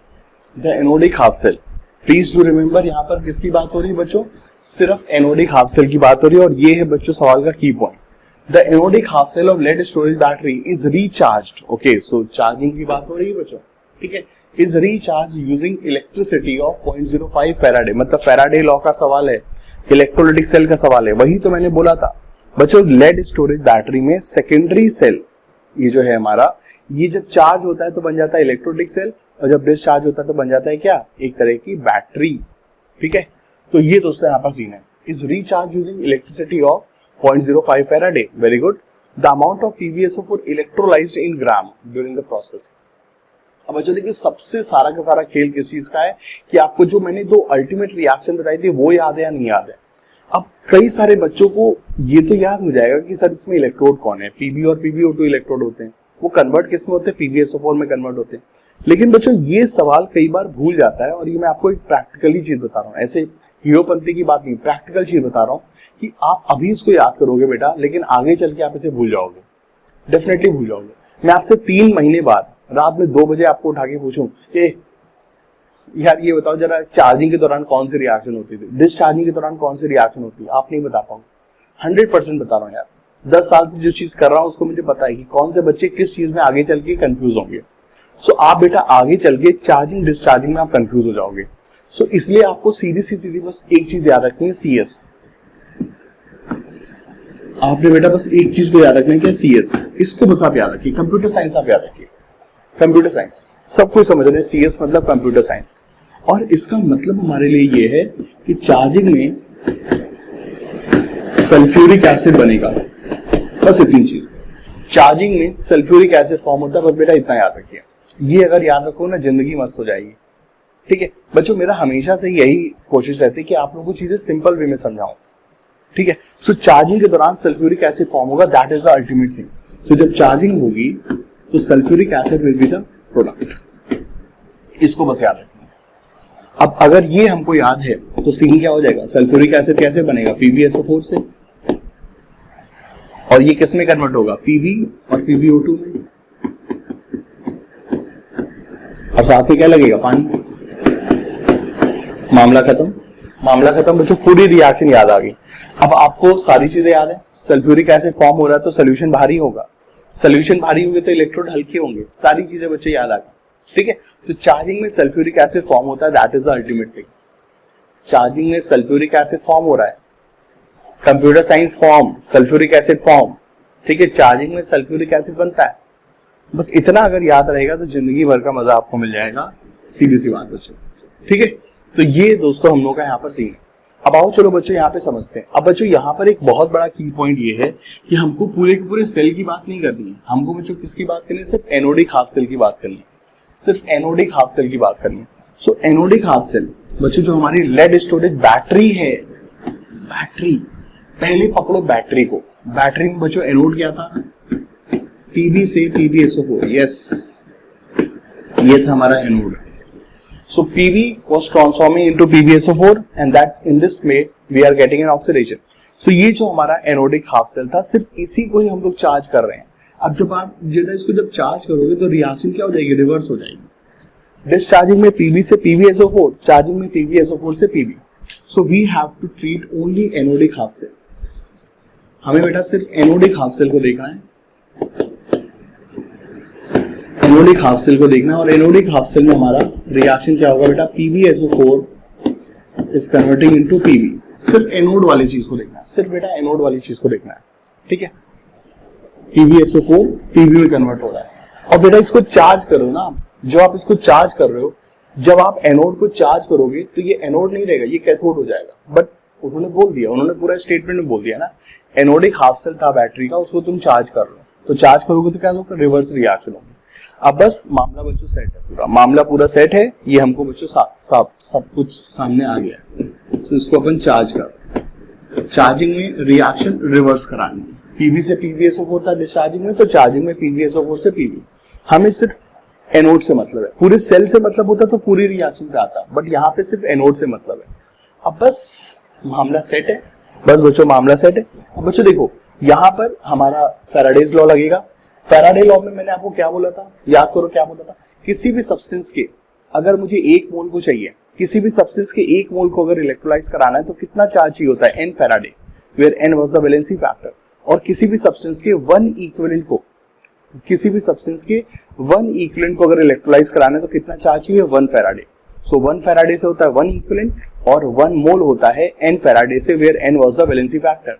Speaker 1: the anodic half cell. Please do remember, यहाँ पर किसकी बात हो रही है बच्चों, सिर्फ एनोडिक हाफ सेल की बात हो रही है, और ये है बच्चों सवाल का की point. The anodic half cell of lead storage battery is recharged. Okay, so charging की बात हो रही है बच्चों। ठीक है, is recharge using electricity of 0.05 Faraday, मतलब फैराडे लॉ का सवाल है, इलेक्ट्रोलाइटिक सेल का सवाल है। वही तो मैंने बोला था बच्चों, लेड स्टोरेज बैटरी में सेकेंडरी सेल ये जो है हमारा, ये जब चार्ज होता है तो बन जाता है इलेक्ट्रोलाइटिक सेल, और जब डिस्चार्ज होता है तो बन जाता है क्या, एक तरह की बैटरी। ठीक है, तो ये दोस्तों यहाँ पर सीन है, is recharge using electricity of 0.05 Faraday. Very good. The amount of PbSO4 electrolysed in gram during the process. अब बच्चों देखिए, सबसे सारा का सारा खेल किस चीज का है कि आपको जो मैंने दो अल्टीमेट रिएक्शन बताई थी वो याद है या नहीं याद है। अब कई सारे बच्चों को ये तो याद हो जाएगा कि सर इसमें इलेक्ट्रोड कौन है, Pb और PbO2 इलेक्ट्रोड होते हैं, वो कन्वर्ट किस में होते हैं, PbSO4 में कन्वर्ट होते हैं। लेकिन बच्चों ये सवाल कई बार भूल जाता है, और ये मैं आपको एक प्रैक्टिकली चीज बता रहा हूँ, ऐसे हीरोपंती की बात नहीं, प्रैक्टिकल चीज बता रहा हूँ कि आप अभी इसको याद करोगे बेटा, लेकिन आगे चल के आप इसे भूल जाओगे, डेफिनेटली भूल जाओगे। मैं आपसे 3 महीने बाद रात में 2 बजे आपको उठा के पूछूं कि यार ये बताओ जरा, चार्जिंग के दौरान कौन सी रिएक्शन होती थी, डिस्चार्जिंग के दौरान कौन सी रिएक्शन होती है, आप नहीं बता पाओगे। 100% बता रहा हूँ यार, 10 साल से जो चीज कर रहा हूँ उसको मुझे पता है कि कौन से बच्चे किस चीज में आगे चल के कंफ्यूज होंगे। सो आप बेटा आगे चल के चार्जिंग डिस्चार्जिंग में आप कंफ्यूज हो जाओगे। सो इसलिए आपको सीधी बस एक चीज याद रखनी है, CS। आपने बेटा बस एक चीज को याद रखना है, क्या, CS। इसको बस आप याद रखिए, कंप्यूटर साइंस आप याद रखिए, कंप्यूटर साइंस सब कुछ समझ रहे हैं, CS मतलब कंप्यूटर साइंस। और इसका मतलब हमारे लिए ये है कि चार्जिंग में सल्फ्यूरिक एसिड बनेगा, बस इतनी चीज। चार्जिंग में सल्फ्यूरिक एसिड फॉर्म होता है, बस बेटा इतना याद रखिए। ये अगर याद रखो ना, जिंदगी मस्त हो जाएगी। ठीक है बच्चों, मेरा हमेशा से यही कोशिश रहती है कि आप लोगों को चीजें सिंपल वे में समझाऊं। ठीक है, सो चार्जिंग के दौरान सल्फ्यूरिक एसिड फॉर्म होगा, that is the ultimate thing. So जब चार्जिंग होगी तो sulphuric acid will be the product, इसको बस याद रखना। अब अगर ये हमको याद है तो सीन क्या हो जाएगा, सल्फ्यूरिक एसिड कैसे बनेगा, PbSO4 से, और ये किस में कन्वर्ट होगा, Pb और PbO2 में, और साथ में क्या लगेगा, पानी। मामला खत्म, मामला खत्म बच्चों, पूरी रिएक्शन याद आ गई। अब आपको सारी चीजें याद है, सल्फ्यूरिक एसिड फॉर्म हो रहा है तो सोल्यूशन भारी होगा, सोल्यूशन भारी होंगे तो इलेक्ट्रोड हल्के होंगे, सारी चीजें बच्चे याद आ गई। ठीक है, तो चार्जिंग में सल्फ्यूरिक एसिड फॉर्म होता है, that is the ultimate thing. Charging में सल्फ्यूरिक एसिड फॉर्म हो रहा है, computer science form, sulphuric acid form. ठीक है, चार्जिंग में सल्फ्यूरिक एसिड बनता है, बस इतना अगर याद रहेगा तो जिंदगी भर का मजा आपको मिल जाएगा, सीधी सी बात बच्चों। ठीक है, तो ये दोस्तों हम लोग का यहाँ पर सीन है। अब आओ चलो बच्चों यहाँ पे समझते हैं। अब बच्चों यहाँ पर एक बहुत बड़ा की पॉइंट ये है कि हमको पूरे के पूरे सेल की बात नहीं करनी है, हमको बच्चों किसकी बात करनी है, सिर्फ एनोडिक हाफ सेल की बात करनी है, सिर्फ एनोडिक हाफ सेल की बात करनी है। सो एनोडिक हाफ सेल बच्चों जो हमारी लेड स्टोरेज बैटरी है, बैटरी पहले पकड़ो बैटरी को। बैटरी में बच्चों एनोड क्या था, पीबी से PbSO4, यस ये था हमारा anode. So P B was transforming into PbSO4 and that in this way we are getting an oxidation. So ये जो हमारा एनोडिक हाफ सेल था, सिर्फ इसी को ही हम लोग चार्ज कर रहे हैं। अब जब आप इसको जब चार्ज करोगे तो रिएक्शन क्या हो जाएगी, रिवर्स हो जाएगी। डिस्चार्जिंग में पीबी से PbSO4, चार्जिंग में PbSO4 से P B. So we have to treat only anodic half cell. हमें बेटा सिर्फ एनोडिक हाफ सेल को देखना है, एनोडिक हाफ सेल को देखना है। और एनोडिक हाफ सेल में हमारा रिएक्शन क्या होगा बेटा, PbSO4 is converting into P B. सिर्फ एनोड वाली चीज को देखना है, सिर्फ बेटा एनोड वाली चीज को देखना है, ठीक है। PbSO4 पीबी में कन्वर्ट हो रहा है। और बेटा इसको चार्ज करो ना, जो आप इसको चार्ज कर रहे हो, जब आप एनोड को चार्ज करोगे तो ये एनोड नहीं रहेगा, ये कैथोड हो जाएगा। बट उन्होंने बोल दिया, उन्होंने पूरा स्टेटमेंट में बोल दिया ना, एनोडिक हाफ सेल था बैटरी का, उसको तुम चार्ज कर रहे हो, तो चार्ज करोगे तो क्या होगा, रिवर्स रिएक्शन होगी। अब बस मामला बच्चों सेट है, पूरा मामला पूरा सेट है। ये हमको बच्चों सब कुछ सामने आ गया है। तो इसको अपन चार्ज कर, चार्जिंग में रिएक्शन रिवर्स करानी है। पीबी से PbSO4 था डिस्चार्जिंग में, तो चार्जिंग में PbSO4 से पीबी। हमें सिर्फ एनोड से मतलब है, पूरे सेल से मतलब होता तो पूरी रिएक्शन पे आता, बट यहाँ पे सिर्फ एनोड से मतलब है। अब बस मामला सेट है, बस बच्चों मामला सेट है। अब बच्चों देखो यहाँ पर हमारा फैराडेज लॉ लगेगा। फैराडे लॉ में मैंने आपको क्या बोला था, याद करो क्या बोला था, किसी भी सब्सटेंस के अगर मुझे 1 मोल को चाहिए, किसी भी सब्सटेंस के 1 मोल को अगर इलेक्ट्रोलाइज कराना है तो कितना चार्ज चाहिए होता है, n Faraday, where n was the valency factor. और किसी भी सब्सटेंस के 1 इक्विवेलेंट को, किसी भी सब्सटेंस के 1 इक्विवेलेंट को अगर इलेक्ट्रोलाइज कराना है तो कितना चार्ज चाहिए, 1 फैराडे। सो 1 फैराडे से होता है 1 इक्विवेलेंट और 1 मोल होता है n फैराडे से, where n was the valency factor.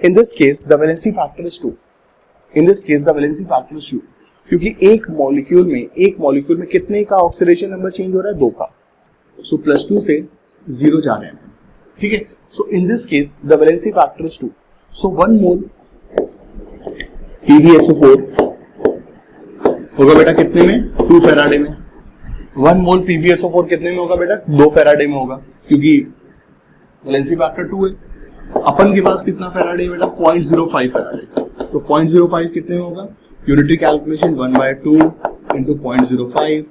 Speaker 1: In this case the valency factor is 2। In this case the valency factor is 2, क्योंकि एक मॉलिक्यूल में कितने का ऑक्सीडेशन नंबर चेंज हो रहा है, 2 का। सो +2 से 0 जा रहे हैं, ठीक है। So in this case the valency factor is 2। So 1 mole PbSO4 होगा बेटा कितने में, 2 फैराडे में। 1 मोल PbSO4 कितने में होगा बेटा, 2 फैराडे में होगा, क्योंकि वैलेंसी फैक्टर 2 है। अपन के पास कितना फैराडे है बेटा, 0.05 फैराडे। तो 0.05 कितने में होगा, यूनिटरी कैलकुलेशन 1/2 into 0.05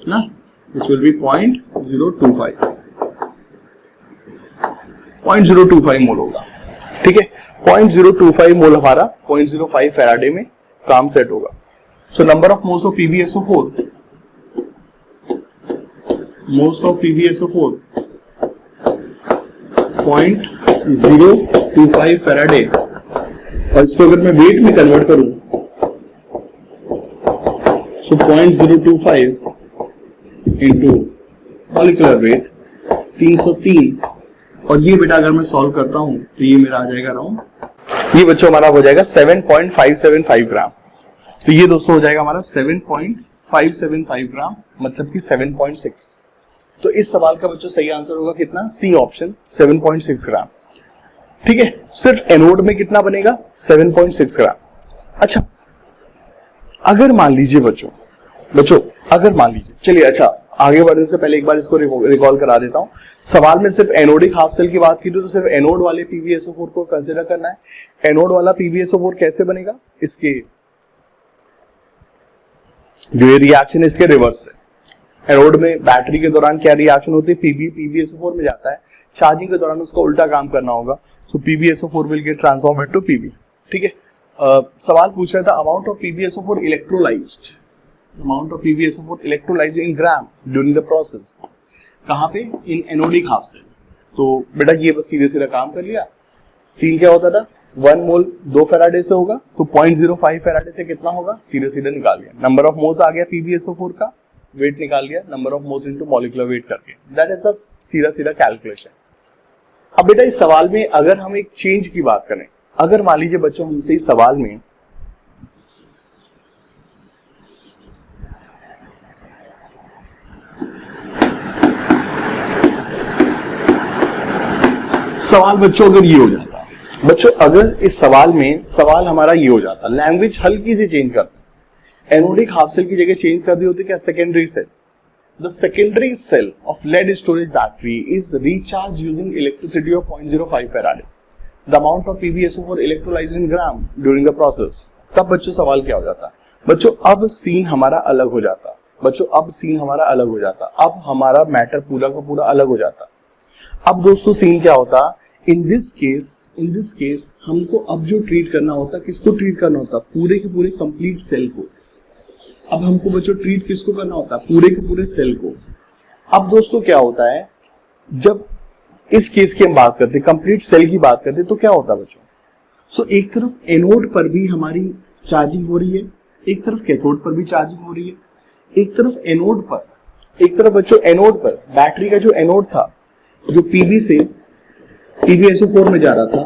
Speaker 1: ना, which will be 0.025 मोल होगा, ठीक है। 0.025 मोल हमारा 0.05 फैराडे में काम सेट होगा। So number of moles of PbSO4, moles of PbSO4 0.025 Faraday. और इसको अगर मैं वेट में कन्वर्ट करूं, सो 0.025 इंटू मॉलिक्यूलर वेट 303, और ये बेटा अगर मैं सॉल्व करता हूं तो ये मेरा आ जाएगा अराउंड, ये बच्चों हमारा हो जाएगा 7.575 ग्राम। तो ये दोस्तों हो जाएगा हमारा 7.575 ग्राम, मतलब कि 7.6। तो इस सवाल का बच्चों सही आंसर होगा कितना, सी ऑप्शन 7.6 ग्राम, ठीक है। सिर्फ एनोड में कितना बनेगा, 7.6 ग्राम। अच्छा अगर मान लीजिए बच्चों अगर मान लीजिए, चलिए अच्छा आगे बढ़ने से पहले एक बार इसको रिकॉल करा देता हूं। सवाल में सिर्फ एनोडिक हाफ सेल की बात की थी, तो सिर्फ एनोड वाले PbSO4 को कंसीडर करना है। एनोड वाला PbSO4 कैसे बनेगा, इसके जो ये रिएक्शन इसके रिवर्स है। एनोड में बैटरी के दौरान क्या रिएक्शन होती है, PbSO4 में जाता है, चार्जिंग के दौरान उसको उल्टा काम करना होगा। So PbSO4 will get transform into P B, ठीक है। सवाल पूछ रहा था amount of PbSO4 electrolysed, amount of PbSO4 electrolysed in gram during the process, कहां पे, इन एनोडिक हाफ सेल। तो बेटा ये बस सीधे सीधा काम कर लिया। सीन क्या होता था, 1 मोल 2 फैराडे से होगा, तो 0.05 फैराडे से कितना होगा, सीधे सीधे निकाल लिया। नंबर ऑफ मोल्स आ गया PbSO4 का, वेट निकाल लिया, number of moles into molecular weight करके, दैट इज द सीधा सीधा कैलकुलेशन। अब बेटा इस सवाल में अगर हम एक चेंज की बात करें, अगर मान लीजिए बच्चों हमसे इस सवाल में सवाल बच्चों अगर ये हो जाता, बच्चों अगर इस सवाल में सवाल हमारा ये हो जाता, लैंग्वेज हल्की सी चेंज करते, एनोडिक हाफ सेल की जगह चेंज कर दी होती क्या, secondary cell. the secondary cell of lead storage battery is recharged using electricity of 0.05 farad. The amount of PbSO4 electrolyzed in gram during the process. तब बच्चों सवाल क्या हो जाता? बच्चों अब सीन हमारा अलग हो जाता. बच्चों अब सीन हमारा अलग हो जाता. अब हमारा मैटर पूरा का पूरा अलग हो जाता. अब दोस्तों सीन क्या होता? इन दिस केस हमको अब जो ट्रीट करना होता, किसको ट्रीट करना होता? पूरे के पूरे कंप्लीट सेल को. अब हमको बच्चों ट्रीट किसको करना होता? पूरे के पूरे सेल को. अब दोस्तों क्या होता है, जब इस केस की हम बात करते, कंप्लीट सेल की बात करते, तो क्या होता बच्चों? सो एक तरफ एनोड पर भी हमारी चार्जिंग हो रही है, एक तरफ कैथोड पर भी चार्जिंग हो रही है. एक तरफ एनोड पर, एक तरफ बच्चों एनोड पर बैटरी का जो एनोड था, जो पीबी से PbSO4 में जा रहा था,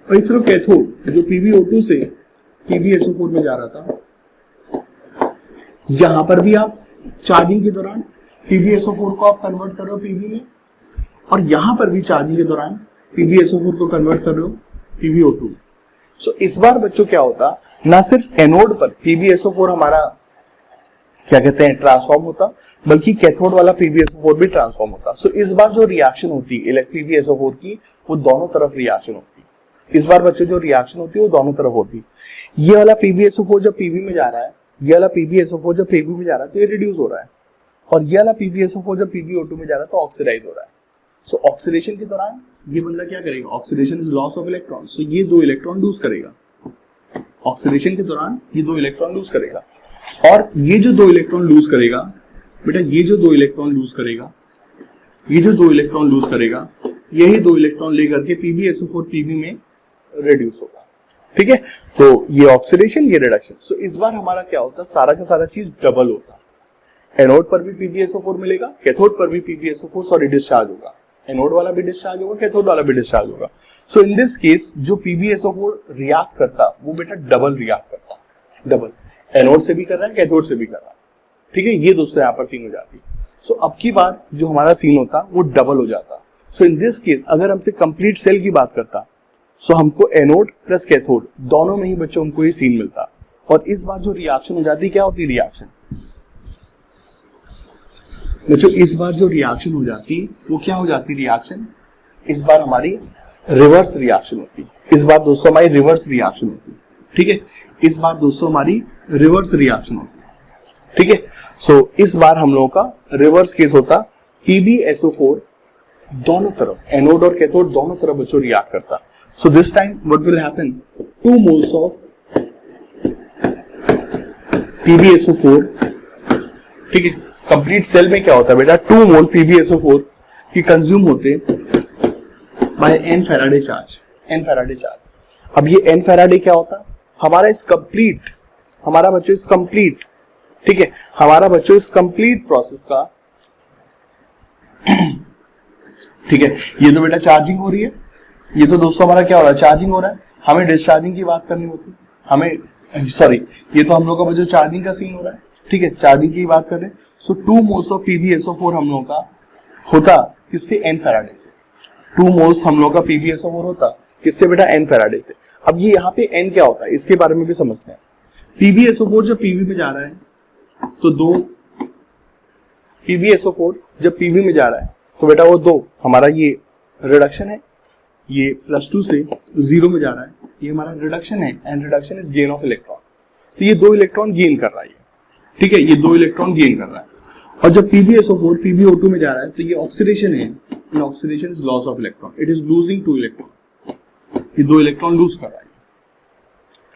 Speaker 1: और एक तरफ कैथोड जो PbO2 से PbSO4 में जा रहा था. यहां पर भी आप चार्जिंग के दौरान PbSO4 को आप कन्वर्ट कर रहे हो पीबी में, और यहां पर भी चार्जिंग के दौरान PbSO4 को कन्वर्ट कर रहे हो PbO2. सो इस बार बच्चों क्या होता, ना सिर्फ एनोड पर PbSO4 हमारा क्या कहते हैं ट्रांसफॉर्म होता, बल्कि कैथोड वाला PbSO4 भी ट्रांसफॉर्म होता. सो इस बार जो रिएक्शन होती है PbSO4 की, वो दोनों तरफ रिएक्शन होती है. इस बार बच्चों जो रिएक्शन होती है वो दोनों तरफ होती है. ये वाला PbSO4 जब पीबी में जा रहा है, ये वाला PbSO4 जब पीबी में जा रहा है तो ये रिड्यूस हो रहा है, और ये वाला PbSO4 जब PbO2 में जा रहा है तो ऑक्सीडाइज हो रहा है. सो ऑक्सीडेशन के दौरान ये बंदा क्या करेगा? Oxidation is loss of electron. So ये 2 इलेक्ट्रॉन लूज करेगा. ऑक्सीडेशन के दौरान ये 2 इलेक्ट्रॉन लूज करेगा, और ये जो 2 इलेक्ट्रॉन लूज करेगा बेटा, ये जो 2 इलेक्ट्रॉन लूज करेगा, ये जो 2 इलेक्ट्रॉन लूज करेगा, यही 2 इलेक्ट्रॉन लेकर के PbSO4 पीबी में रिड्यूस होगा. ठीक है, तो ये ऑक्सीडेशन, ये रिडक्शन. सो इस बार हमारा क्या होता, सारा का सारा चीज डबल होता. एनोड पर भी PbSO4 मिलेगा, कैथोड पर भी PbSO4 डिस्चार्ज होगा. एनोड वाला भी डिस्चार्ज होगा, कैथोड वाला भी डिस्चार्ज होगा. सो इन दिस केस जो PbSO4 रिएक्ट करता, वो बेटा डबल रिएक्ट करता. डबल एनोड से भी कर रहा है, कैथोड से भी कर रहा है. ठीक है, ये दोस्तों यहाँ पर सीन हो जाती. सो अब की बार जो हमारा सीन होता वो डबल हो जाता. सो इन दिस केस अगर हमसे कंप्लीट सेल की बात करता, सो हमको एनोड प्लस कैथोड दोनों में ही बच्चों हमको ये सीन मिलता. और इस बार जो रिएक्शन हो जाती, क्या होती रिएक्शन बच्चों? इस बार जो रिएक्शन हो जाती वो क्या हो जाती रिएक्शन? इस बार हमारी रिवर्स रिएक्शन होती. इस बार दोस्तों हमारी रिवर्स रिएक्शन होती. ठीक है, इस बार दोस्तों हमारी रिवर्स रिएक्शन होती. ठीक है, सो इस बार हम लोगों का रिवर्स केस होता. PbSO4 दोनों तरफ, एनोड और कैथोड दोनों तरफ बच्चों रिएक्ट करता. So this time what will happen, 2 moles of PbSO4. ठीक है, कंप्लीट सेल में क्या होता है बेटा, 2 मोल PbSO4 की कंज्यूम होते by n faraday charge. n faraday charge. अब ये n फैराडे क्या होता, हमारा इस कंप्लीट, हमारा बच्चों इस कंप्लीट, ठीक है, हमारा बच्चों इस कंप्लीट प्रोसेस का ठीक है, ये तो बेटा चार्जिंग हो रही है, ये तो दोस्तों हमारा क्या हो रहा है, चार्जिंग हो रहा है. हमें डिस्चार्जिंग की बात करनी होती, हमें सॉरी, ये तो हम लोग का बच्चों चार्जिंग का सीन हो रहा है. ठीक है, चार्जिंग की बात करें. सो 2 मोल्स ऑफ PbSO4 हम लोगों का होता किससे, n फैराडे से. 2 मोल्स हम लोग का PbSO4 होता किससे बेटा, n फैराडे से. अब ये यहाँ पे n क्या होता है, इसके बारे में भी समझते हैं. PbSO4 जब पीबी में जा रहा है तो 2, PbSO4 जब पीबी में जा रहा है तो बेटा वो 2 हमारा ये रिडक्शन है, ये +2 से 0 में जा रहा है, ये हमारा रिडक्शन है. And reduction is gain of electron. तो ये 2 इलेक्ट्रॉन गेन कर रहा है. ठीक है, ये 2 इलेक्ट्रॉन गेन कर रहा है. और जब PbSO4 PbO2 में जा रहा है तो ये ऑक्सीडेशन है. And oxidation is loss of electron. It is losing 2 electron. ये 2 इलेक्ट्रॉन लूज कर रहा है.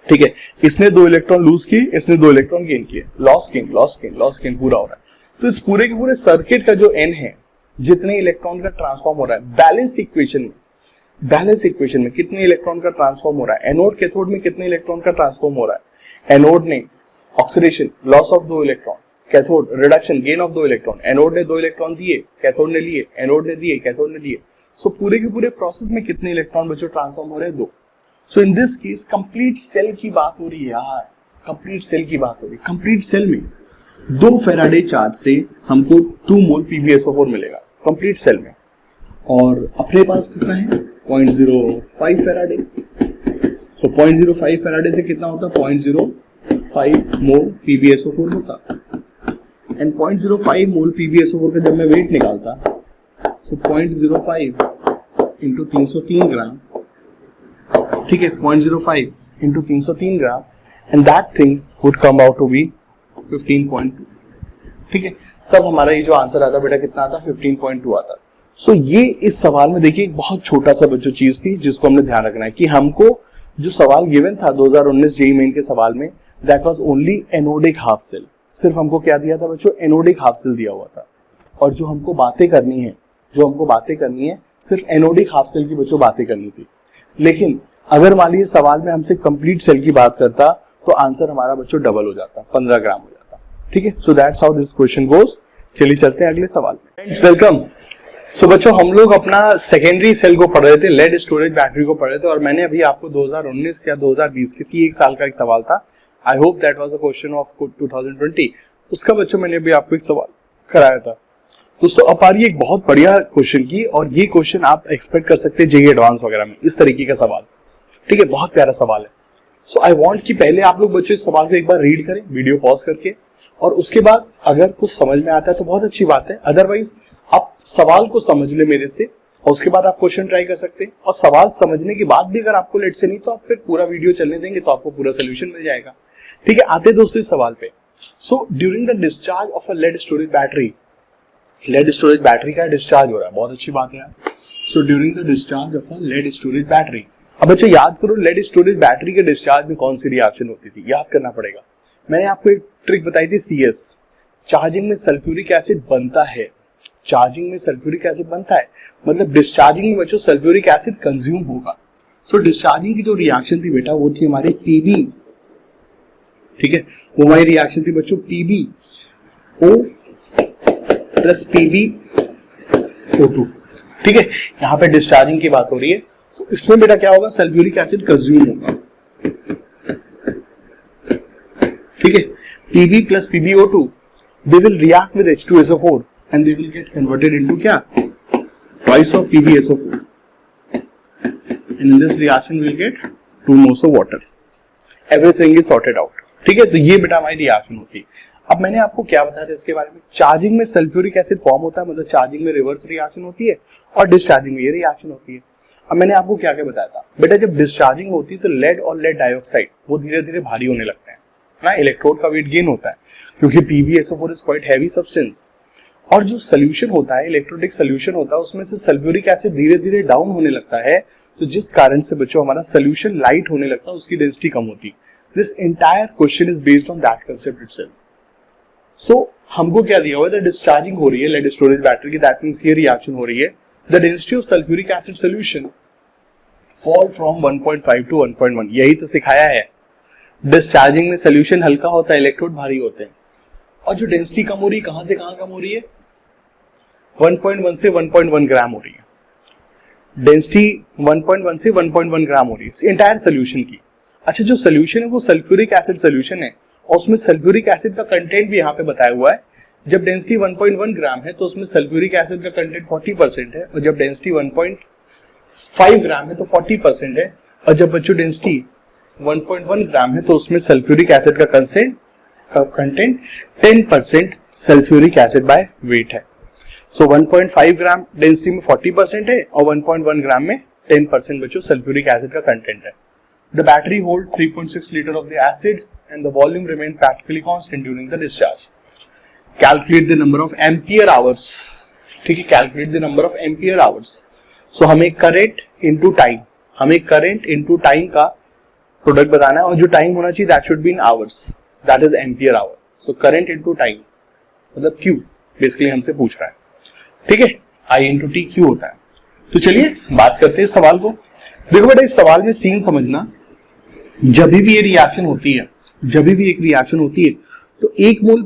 Speaker 1: ठीक है, इसने 2 इलेक्ट्रॉन लूज किए, इसने 2 इलेक्ट्रॉन गेन किए. Loss gain loss gain loss gain पूरा हो रहा है. तो इस पूरे के पूरे सर्किट का जो n है, जितने इलेक्ट्रॉन का ट्रांसफॉर्म हो रहा है बैलेंस इक्वेशन में, बैलेंस इक्वेशन में कितने इलेक्ट्रॉन का ट्रांसफॉर्म हो रहा है, एनोड कैथोड में कितने इलेक्ट्रॉन का ट्रांसफॉर्म हो रहा है. एनोड ने oxidation loss of 2 electron, cathode reduction gain of 2 electron. Anode ने 2 इलेक्ट्रॉन दिए, कैथोड ने लिए, एनोड ने दिए, कैथोड ने लिए. सो पूरे के पूरे प्रोसेस में कितने इलेक्ट्रॉन बच्चों ट्रांसफॉर्म हो रहे हैं, 2. So in this case complete cell की बात हो रही है यार, कंप्लीट सेल की बात हो रही है. कंप्लीट सेल में 2 फैराडे चार्ज से हमको 2 मोल PbSO4 मिलेगा कंप्लीट सेल में. और अपने पास कितना है, 0.05 फैराडे. तो 0.05 फैराडे से कितना होता, 0.05 मोल PbSO4 होता. एंड 0.05 मोल PbSO4 का जब मैं वेट निकालता, तो 0.05 इंटू 303 ग्राम, ठीक है, 0.05 into 303 gram, and that thing would come out to be 15.2, ठीक है। तब हमारा ये जो आंसर आता बेटा कितना आता, 15.2 आता। सो ये इस सवाल में देखिए एक बहुत छोटा सा बच्चों चीज थी जिसको हमने ध्यान रखना है कि हमको जो सवाल गिवन था 2019 जेईई मेन के सवाल में, that was only anodic half cell. सिर्फ हमको क्या दिया था बच्चों, एनोडिक हाफ सेल दिया हुआ था, और जो हमको बातें करनी है सिर्फ एनोडिक हाफ सेल की बच्चों बातें करनी थी। लेकिन अगर मान लीजिए सवाल में हमसे कंप्लीट सेल की बात करता तो आंसर हमारा बच्चों डबल हो जाता, 15 ग्राम हो जाता, ठीक है। So that's how this question goes. चलिए चलते हैं अगले सवाल में। Friends welcome. सो बच्चों हम लोग अपना सेकेंडरी सेल को पढ़ रहे थे, लेड स्टोरेज बैटरी को पढ़ रहे थे, और मैंने अभी आपको 2019 या 2020 किसी एक साल का एक सवाल था, I hope that was a question of 2020, उसका बच्चों मैंने अभी आपको एक सवाल कराया था। दोस्तों अब आ रही है एक बहुत बढ़िया क्वेश्चन की, और ये क्वेश्चन आप एक्सपेक्ट कर सकते हैं जेईई एडवांस वगैरह में, इस तरीके का सवाल, ठीक है, बहुत प्यारा सवाल है। सो आई वांट कि पहले आप लोग बच्चों इस सवाल को एक बार रीड करें वीडियो पॉज करके, और उसके बाद अगर कुछ समझ में आता है तो बहुत अच्छी बात है, अदरवाइज आप सवाल को समझ ले मेरे से, और उसके बाद आप क्वेश्चन ट्राई कर सकते हैं, और सवाल समझने के बाद भी अगर आपको लेट से नहीं तो आप फिर पूरा वीडियो चलने देंगे तो आपको पूरा सोल्यूशन मिल जाएगा, ठीक है। आते दोस्तों इस सवाल पे। So during the discharge of a lead storage battery, lead storage battery का डिस्चार्ज हो रहा है, बहुत अच्छी बात है। So during the discharge of a lead storage battery, अब बच्चों याद करो लेड स्टोरेज बैटरी के डिस्चार्ज में कौन सी रिएक्शन होती थी, याद करना पड़ेगा। मैंने आपको एक ट्रिक बताई थी CS, चार्जिंग में सल्फ्यूरिक एसिड बनता है, चार्जिंग में सल्फ्यूरिक एसिड बनता है, मतलब डिस्चार्जिंग में बच्चों सल्फ्यूरिक एसिड कंज्यूम होगा। सो डिस्चार्जिंग की जो रिएक्शन थी बेटा वो थी हमारी PB, ठीक है, वो हमारी रिएक्शन थी बच्चों PbO प्लस PbO2, ठीक है। यहाँ पे डिस्चार्जिंग की बात हो रही है, तो इसमें बेटा क्या होगा, सल्फ्यूरिक एसिड कंज्यूम होगा, ठीक है। Pb plus PbO2 they will react with H2SO4 and they will get converted into क्या, twice of PbSO4, and in this reaction we will get 2 moles of water, everything is sorted out, ठीक है। तो ये बेटा हमारी reaction होती है। अब मैंने आपको क्या बताया था इसके बारे में, चार्जिंग में सल्फ्यूरिक एसिड फॉर्म होता है, मतलब चार्जिंग में रिवर्स रिएक्शन होती है, और डिस्चार्जिंग में ये रिएक्शन होती है। अब मैंने आपको क्या क्या बताया था बेटा, जब डिस्चार्जिंग होती है तो लेड और लेड डाइऑक्साइड वो धीरे धीरे भारी होने लगते हैं ना, इलेक्ट्रोड का वेट गेन होता है क्योंकि PbSO4 is quite heavy substance, और जो सोल्यूशन होता है, इलेक्ट्रोलिटिक सोल्यूशन होता है, उसमें से सल्फ्यूरिक एसिड धीरे धीरे डाउन होने लगता है, तो जिस कारण से बच्चों हमारा सोल्यूशन लाइट होने लगता है, उसकी डेंसिटी कम होती है। This entire question is based on that concept itself. So हमको क्या दिया हुआ है, डिस्चार्जिंग हो रही है लेड स्टोरेज बैटरी की, दैट मींस ये रिएक्शन हो रही है, the density of sulphuric acid solution fall from 1.5 to 1.1, यही तो सिखाया है। डिस्चार्जिंग में सोल्यूशन हल्का होता है, इलेक्ट्रोड भारी होते हैं, और जो डेंसिटी कम हो रही है कहां से कहां कम हो रही है, 1.1 से 1.1 ग्राम हो रही है, डेंसिटी 1.1 से 1.1 ग्राम हो रही है एंटायर सोल्यूशन की। अच्छा जो सोल्यूशन है वो सल्फ्यूरिक एसिड सोल्यूशन है, और उसमें सल्फ्यूरिक एसिड का कंटेंट भी यहाँ पे बताया हुआ है। जब डेंसिटी 1.1 ग्राम है तो उसमें सल्फ्यूरिक एसिड का कंटेंट 40% है, और जब डेंसिटी 1.5 ग्राम है तो 40% है, और जब बच्चों डेंसिटी 1.1 ग्राम है तो उसमें सल्फ्यूरिक एसिड का content 10% sulphuric acid by weight है। सो 1.5 ग्राम डेंसिटी में 40% है, और 1.1 ग्राम में 10% बच्चों सल्फ्यूरिक एसिड का कंटेंट है। The battery hold 3.6 litre of the acid and the volume remained practically constant during the discharge. Calculate the number of ampere hours, ठीक है, calculate the number of ampere hours. So हमें current into time, हमें current into time का product बताना है, और जो time होना चाहिए that should be in hours, that is ampere hour. So current into time मतलब Q बेसिकली हमसे पूछ रहा है, ठीक है, I into T Q होता है। तो चलिए बात करते हैं इस सवाल को। देखो बेटा इस सवाल में सीन समझना, जब भी ये रिएक्शन होती है, जब भी एक रिएक्शन होती है तो एक मोल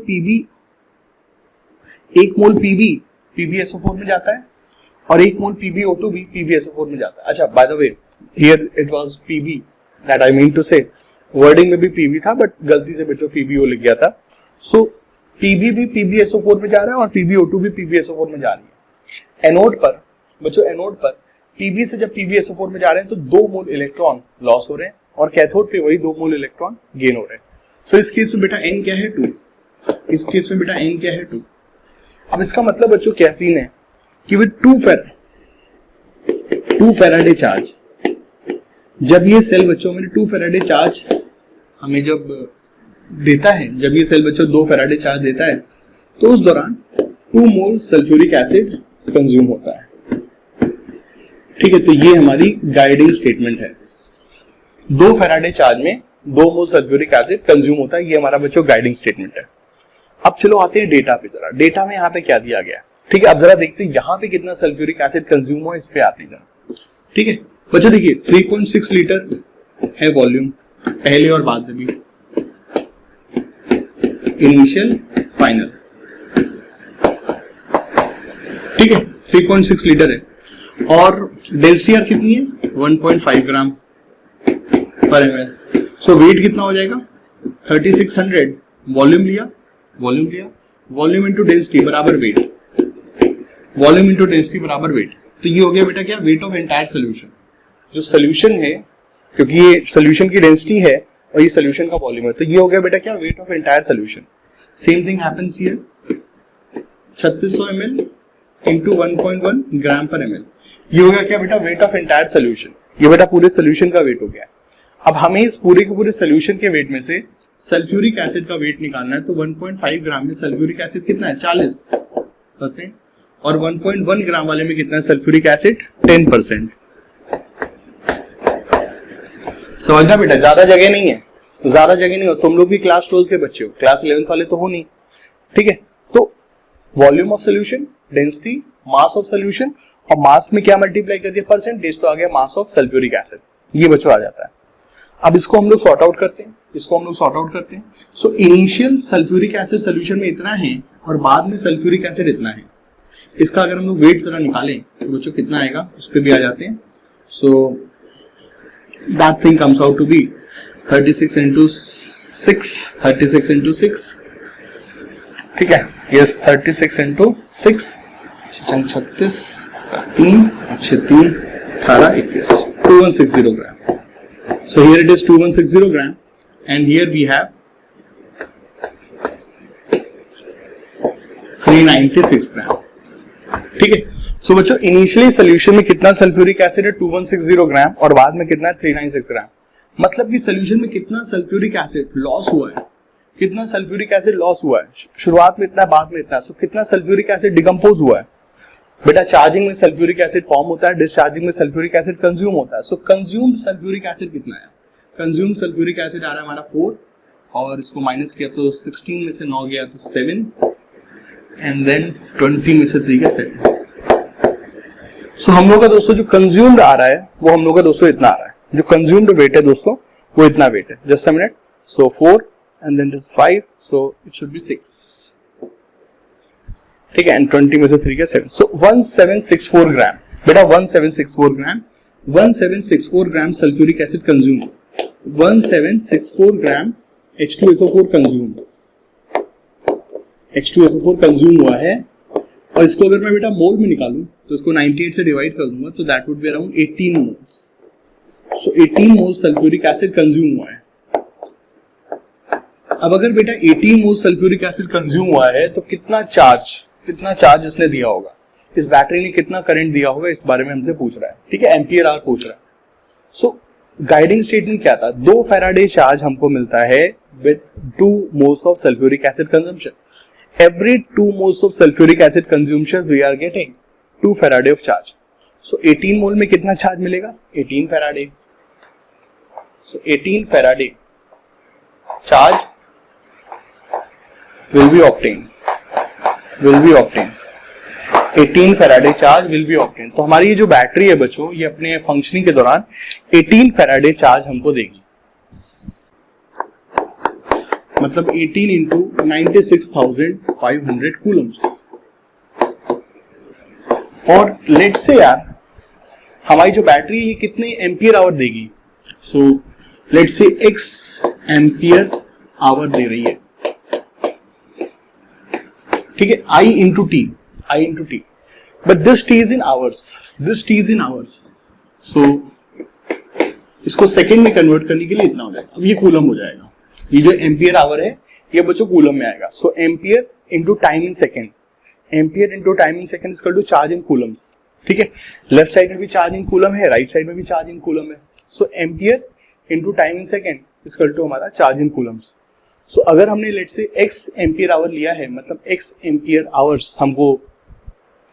Speaker 1: PbSO4 में जाता है, और एक मोल PbO2 भी PbSO4 में जाता है। अच्छा by the way here it was Pb, that I mean to say, wording में भी Pb था बट गलती से बेटा PbO लिख गया था। सो Pb भी PbSO4 में जा रहा है और PbO2 भी PbSO4 में जा रही है। एनोड पर बच्चों, एनोड पर Pb से जब PbSO4 में जा रहे हैं तो 2 मोल इलेक्ट्रॉन लॉस हो रहे हैं, और कैथोड पे वही 2 मोल इलेक्ट्रॉन गेन हो रहे हैं। तो इस केस में बेटा n क्या है 2, इस केस में बेटा n क्या है 2। अब इसका मतलब बच्चों क्या सीन है कि विद 2 फैराडे चार्ज, जब ये सेल बच्चों में 2 फैराडे चार्ज हमें जब देता है, जब ये सेल बच्चों 2 फैराडे चार्ज देता है तो उस दौरान 2 मोल सल्फ्यूरिक एसिड कंज्यूम होता है। ठीक है, तो ये हमारी गाइडिंग स्टेटमेंट है। 2 फैराडे चार्ज में 2 मोल सल्फ्यूरिक एसिड कंज्यूम होता है, ये हमारा बच्चों गाइडिंग स्टेटमेंट है। अब चलो आते हैं डेटा पे जरा। डेटा में यहाँ पे क्या दिया गया है, ठीक है। अब जरा देखते हैं यहाँ पे कितना सल्फ्यूरिक एसिड कंज्यूम हुआ, इस पे आते हैं। ठीक है बच्चों, देखिए 3.6 लीटर है वॉल्यूम, पहले और बाद में भी, इनिशियल फाइनल। ठीक है 3.6 लीटर है और डेंसिटी यार कितनी है 1.5 ग्राम पर ml। सो वेट कितना हो जाएगा 3600। वॉल्यूम लिया, वॉल्यूम इंटू डेंसिटी बराबर वेट, वॉल्यूम इंटू डेंसिटी बराबर वेट। तो ये हो गया बेटा क्या, वेट ऑफ एंटायर सोल्यूशन। जो सोल्यूशन है, क्योंकि ये सोल्यूशन की डेंसिटी है और ये सोल्यूशन का वॉल्यूम है, तो ये हो गया बेटा क्या, weight of entire solution. Same thing happens here, 3600 ml into 1.1 ग्राम पर ml। ये हो गया क्या बेटा, वेट ऑफ एंटायर सोल्यूशन। ये बेटा पूरे सोल्यूशन का वेट हो गया। अब हमें इस पूरे के पूरे सोल्यूशन के वेट में से सल्फ्यूरिक एसिड का वेट निकालना है, तो 1.5 ग्राम में सल्फ्यूरिक एसिड कितना है 40% और 1.1 ग्राम वाले में कितना है सल्फ्यूरिक एसिड 10%। समझना बेटा, ज्यादा जगह नहीं है, ज्यादा जगह नहीं हो। तुम लोग भी क्लास 12 के बच्चे हो, क्लास 11 वाले तो हो नहीं। ठीक है, तो volume of solution, density, mass of solution, और मास में क्या मल्टीप्लाई कर दिया परसेंटेज, तो आ गया मास ऑफ सल्फ्यूरिक एसिड। ये बच्चों आ जाता है। अब इसको हम लोग सॉर्ट आउट करते हैं, so initial sulphuric acid solution में इतना है और बाद में सल्फ्यूरिक एसिड इतना है। इसका अगर हम लोग वेट जरा निकालें तो बच्चों कितना आएगा, उस पर भी आ जाते हैं। So that thing comes out to be 36 into 6। ठीक है, यस 36 into 6, 36 3 अच्छे 3 18 21 2160 ग्राम। So here it is 2160 gram and here we have 396 ग्राम। ठीक है, सो बच्चों इनिशियली सोल्यूशन में कितना सल्फ्यूरिक एसिड है 2160 ग्राम और बाद में कितना है 396 ग्राम। मतलब कि सोल्यूशन में कितना सल्फ्यूरिक एसिड लॉस हुआ है, कितना सल्फ्यूरिक एसिड लॉस हुआ है, शुरुआत में इतना बाद में इतना। सो कितना सल्फ्यूरिक एसिड डिकम्पोज हुआ है बेटा। चार्जिंग में सल्फ्यूरिक एसिड फॉर्म होता है, डिस्चार्जिंग में सल्फ्यूरिक एसिड कंज्यूम होता है। सो कंज्यूम्ड सल्फ्यूरिक एसिड कितना है, कंज्यूम्ड सल्फ्यूरिक एसिड आ रहा है हमारा 4 और इसको माइनस किया तो 16 में से 9 गया तो 7 एंड देन 20 में से 3 गया 7। सो हम लोग का दोस्तों जो कंज्यूम्ड आ रहा है वो हम लोग का दोस्तों इतना आ रहा है। जो कंज्यूम्ड वेट है दोस्तों वो इतना वेट है। Just a minute, so 4 and then it is 5, so it should be 6। ठीक है, एंड 20 में से 3 का 7, सो 1764 ग्राम बेटा, 1764 ग्राम सल्फ्यूरिक एसिड कंज्यूम, 1764 ग्राम H2SO4 कंज्यूम, H2SO4 कंज्यूम हुआ है। और इसको अगर मैं बेटा मोल में निकालूं तो इसको 98 से डिवाइड कर दूंगा तो that would be around 18 moles. So 18 mole sulphuric acid consume हुआ है। अब अगर बेटा 18 मोल सल्फ्यूरिक एसिड कंज्यूम हुआ है तो कितना चार्ज इसने दिया होगा, इस बैटरी ने कितना करंट दिया होगा, इस बारे में हमसे पूछ रहा है। ठीक है, एम्पियर आवर पूछ रहा है। सो गाइडिंग स्टेटमेंट क्या था, 2 फैराडे चार्ज हमको मिलता है with 2 moles of sulphuric acid consumption. Every 2 moles of sulfuric acid consumption we are getting 2 farad of charge. So 18 mole में कितना चार्ज मिलेगा 18 Faraday. So 18 Faraday charge will be obtained 18 Faraday charge will be obtained। तो हमारी ये जो battery है बच्चों, ये अपने फंक्शनिंग के दौरान 18 फैराडे चार्ज हमको देगी। मतलब 18 इंटू 96,500 कूलम्स। और लेट से यार हमारी जो बैटरी है ये कितने एम्पियर आवर देगी। सो लेट से x एम्पियर आवर दे रही है। ठीक है, I into T, but this T is in hours, so इसको सेकेंड में कन्वर्ट करने के लिए इतना हो जाएगा। अब ये कूलम हो जाएगा। ये जो एम्पियर आवर है ये बच्चों कूलम में आएगा। So ampere into time in second, ampere into time in second equal to charge in coulombs. ठीक है, लेफ्ट साइड में भी चार्ज इन कूलम है, राइट साइड में भी चार्ज इन कूलम है। So ampere into time in second equal to हमारा charge in coulombs. So अगर हमने लेट से x एम्पियर आवर लिया है, मतलब x एम्पियर आवर्स हमको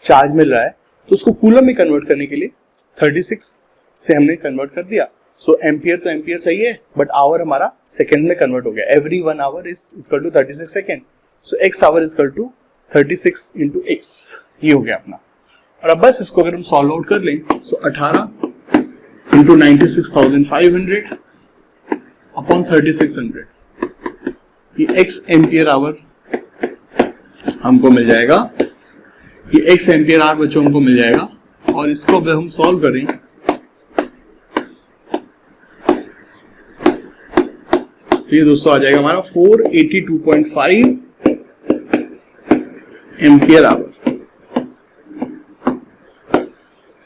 Speaker 1: चार्ज मिल रहा है, तो उसको कूलम में कन्वर्ट करने के लिए 36 से हमने कन्वर्ट कर दिया। सो एम्पियर तो एम्पियर सही है, बट आवर हमारा सेकेंड में कन्वर्ट हो गया। Every 1 hour is equal to 36 second. So x hour is equal to 36 into x, ये हो गया अपना। और अब बस इसको अगर हम सॉल्व आउट कर लें, सो 18 इंटू 96,500 अपॉन 3600, ये x एम्पियर आवर हमको मिल जाएगा, ये x एम्पियर आवर बच्चों हमको मिल जाएगा। और इसको अगर हम सॉल्व करें तो ये दोस्तों आ जाएगा हमारा 482.5 एम्पियर आवर,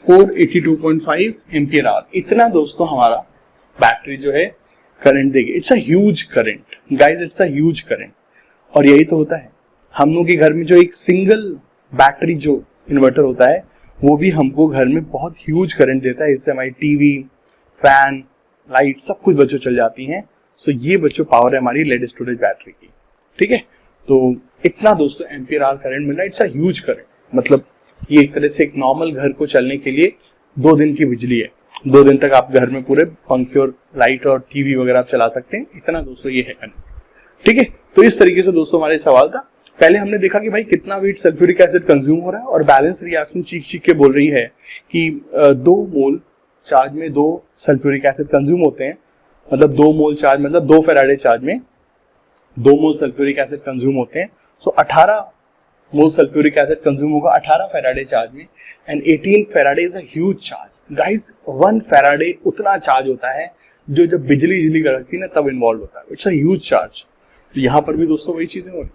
Speaker 1: 482.5 एम्पियर आवर। इतना दोस्तों हमारा बैटरी जो है करंट देगी। It's a huge current guys, it's a huge current. और यही तो होता है हम लोग के घर में जो एक सिंगल बैटरी जो इन्वर्टर होता है, वो भी हमको घर में बहुत ह्यूज करंट देता है। इससे हमारी टीवी, फैन, लाइट सब कुछ बच्चों चल जाती हैं। सो ये बच्चों पावर है हमारी लेड स्टोरेज बैटरी की। ठीक है, तो इतना दोस्तों एम्पियर आवर करंट मिल रहा है। इट्स अ ह्यूज करंट, मतलब ये एक तरह से एक नॉर्मल घर को चलने के लिए 2 दिन की बिजली है। 2 दिन तक आप घर में पूरे पंखे और लाइट और टीवी वगैरह आप चला सकते हैं। इतना दोस्तों ये है करंट। ठीक है, तो इस तरीके से दोस्तों हमारे सवाल था। पहले हमने देखा कि भाई कितना वेट सल्फ्यूरिक एसिड कंज्यूम हो रहा है, और बैलेंस रिएक्शन चीख के बोल रही है कि 2 मोल चार्ज में 2 सल्फ्यूरिक एसिड कंज्यूम होते हैं। मतलब 2 मोल चार्ज मतलब 2 फेराडे चार्ज में 2 मोल सल्फ्यूरिक एसिड कंज्यूम होते हैं। सो 18 मोल सल्फ्यूरिक एसिड कंज्यूम होगा 18 फेराडे चार्ज में, and 18 Faraday is a huge charge guys. 1 Faraday उतना चार्ज होता है जो जब बिजली कड़कती है ना तब इन्वॉल्व होता है। It's a huge charge. तो यहाँ पर भी दोस्तों वही चीजें हो रही।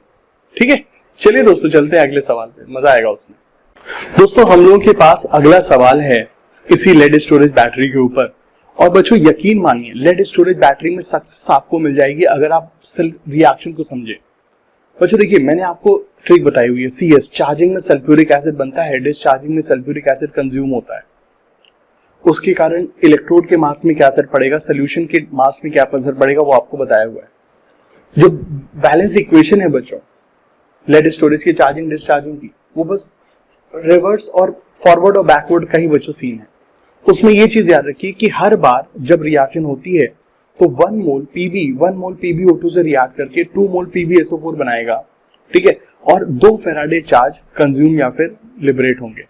Speaker 1: ठीक है, चलिए दोस्तों चलते हैं अगले सवाल पे, मजा आएगा उसमें। दोस्तों हम लोगों के पास अगला सवाल है इसी लेड स्टोरेज बैटरी के ऊपर। और बच्चों यकीन मानिए लेड स्टोरेज बैटरी में सक्सेस आपको मिल जाएगी अगर आप रिएक्शन को समझे। बच्चों देखिए मैंने आपको ट्रिक बताई हुई है, CS चार्जिंग में सल्फ्यूरिक एसिड बनता है, डिस्चार्जिंग में सल्फ्यूरिक एसिड कंज्यूम होता है। उसके कारण इलेक्ट्रोड के मास में क्या असर पड़ेगा, सोल्यूशन के मास में क्या असर पड़ेगा, वो आपको बताया हुआ है। जो बैलेंस इक्वेशन है बच्चों लेड स्टोरेज की चार्जिंग डिस्चार्जिंग की, वो बस रिवर्स और फॉरवर्ड और बैकवर्ड का ही बच्चों सीन है। उसमें ये चीज याद रखिए कि हर बार जब रिएक्शन होती है तो 1 मोल PbO2 से रिएक्ट करके 2 मोल PbSO4 बनाएगा। ठीक है, और 2 फेराडे चार्ज कंज्यूम या फिर लिबरेट होंगे।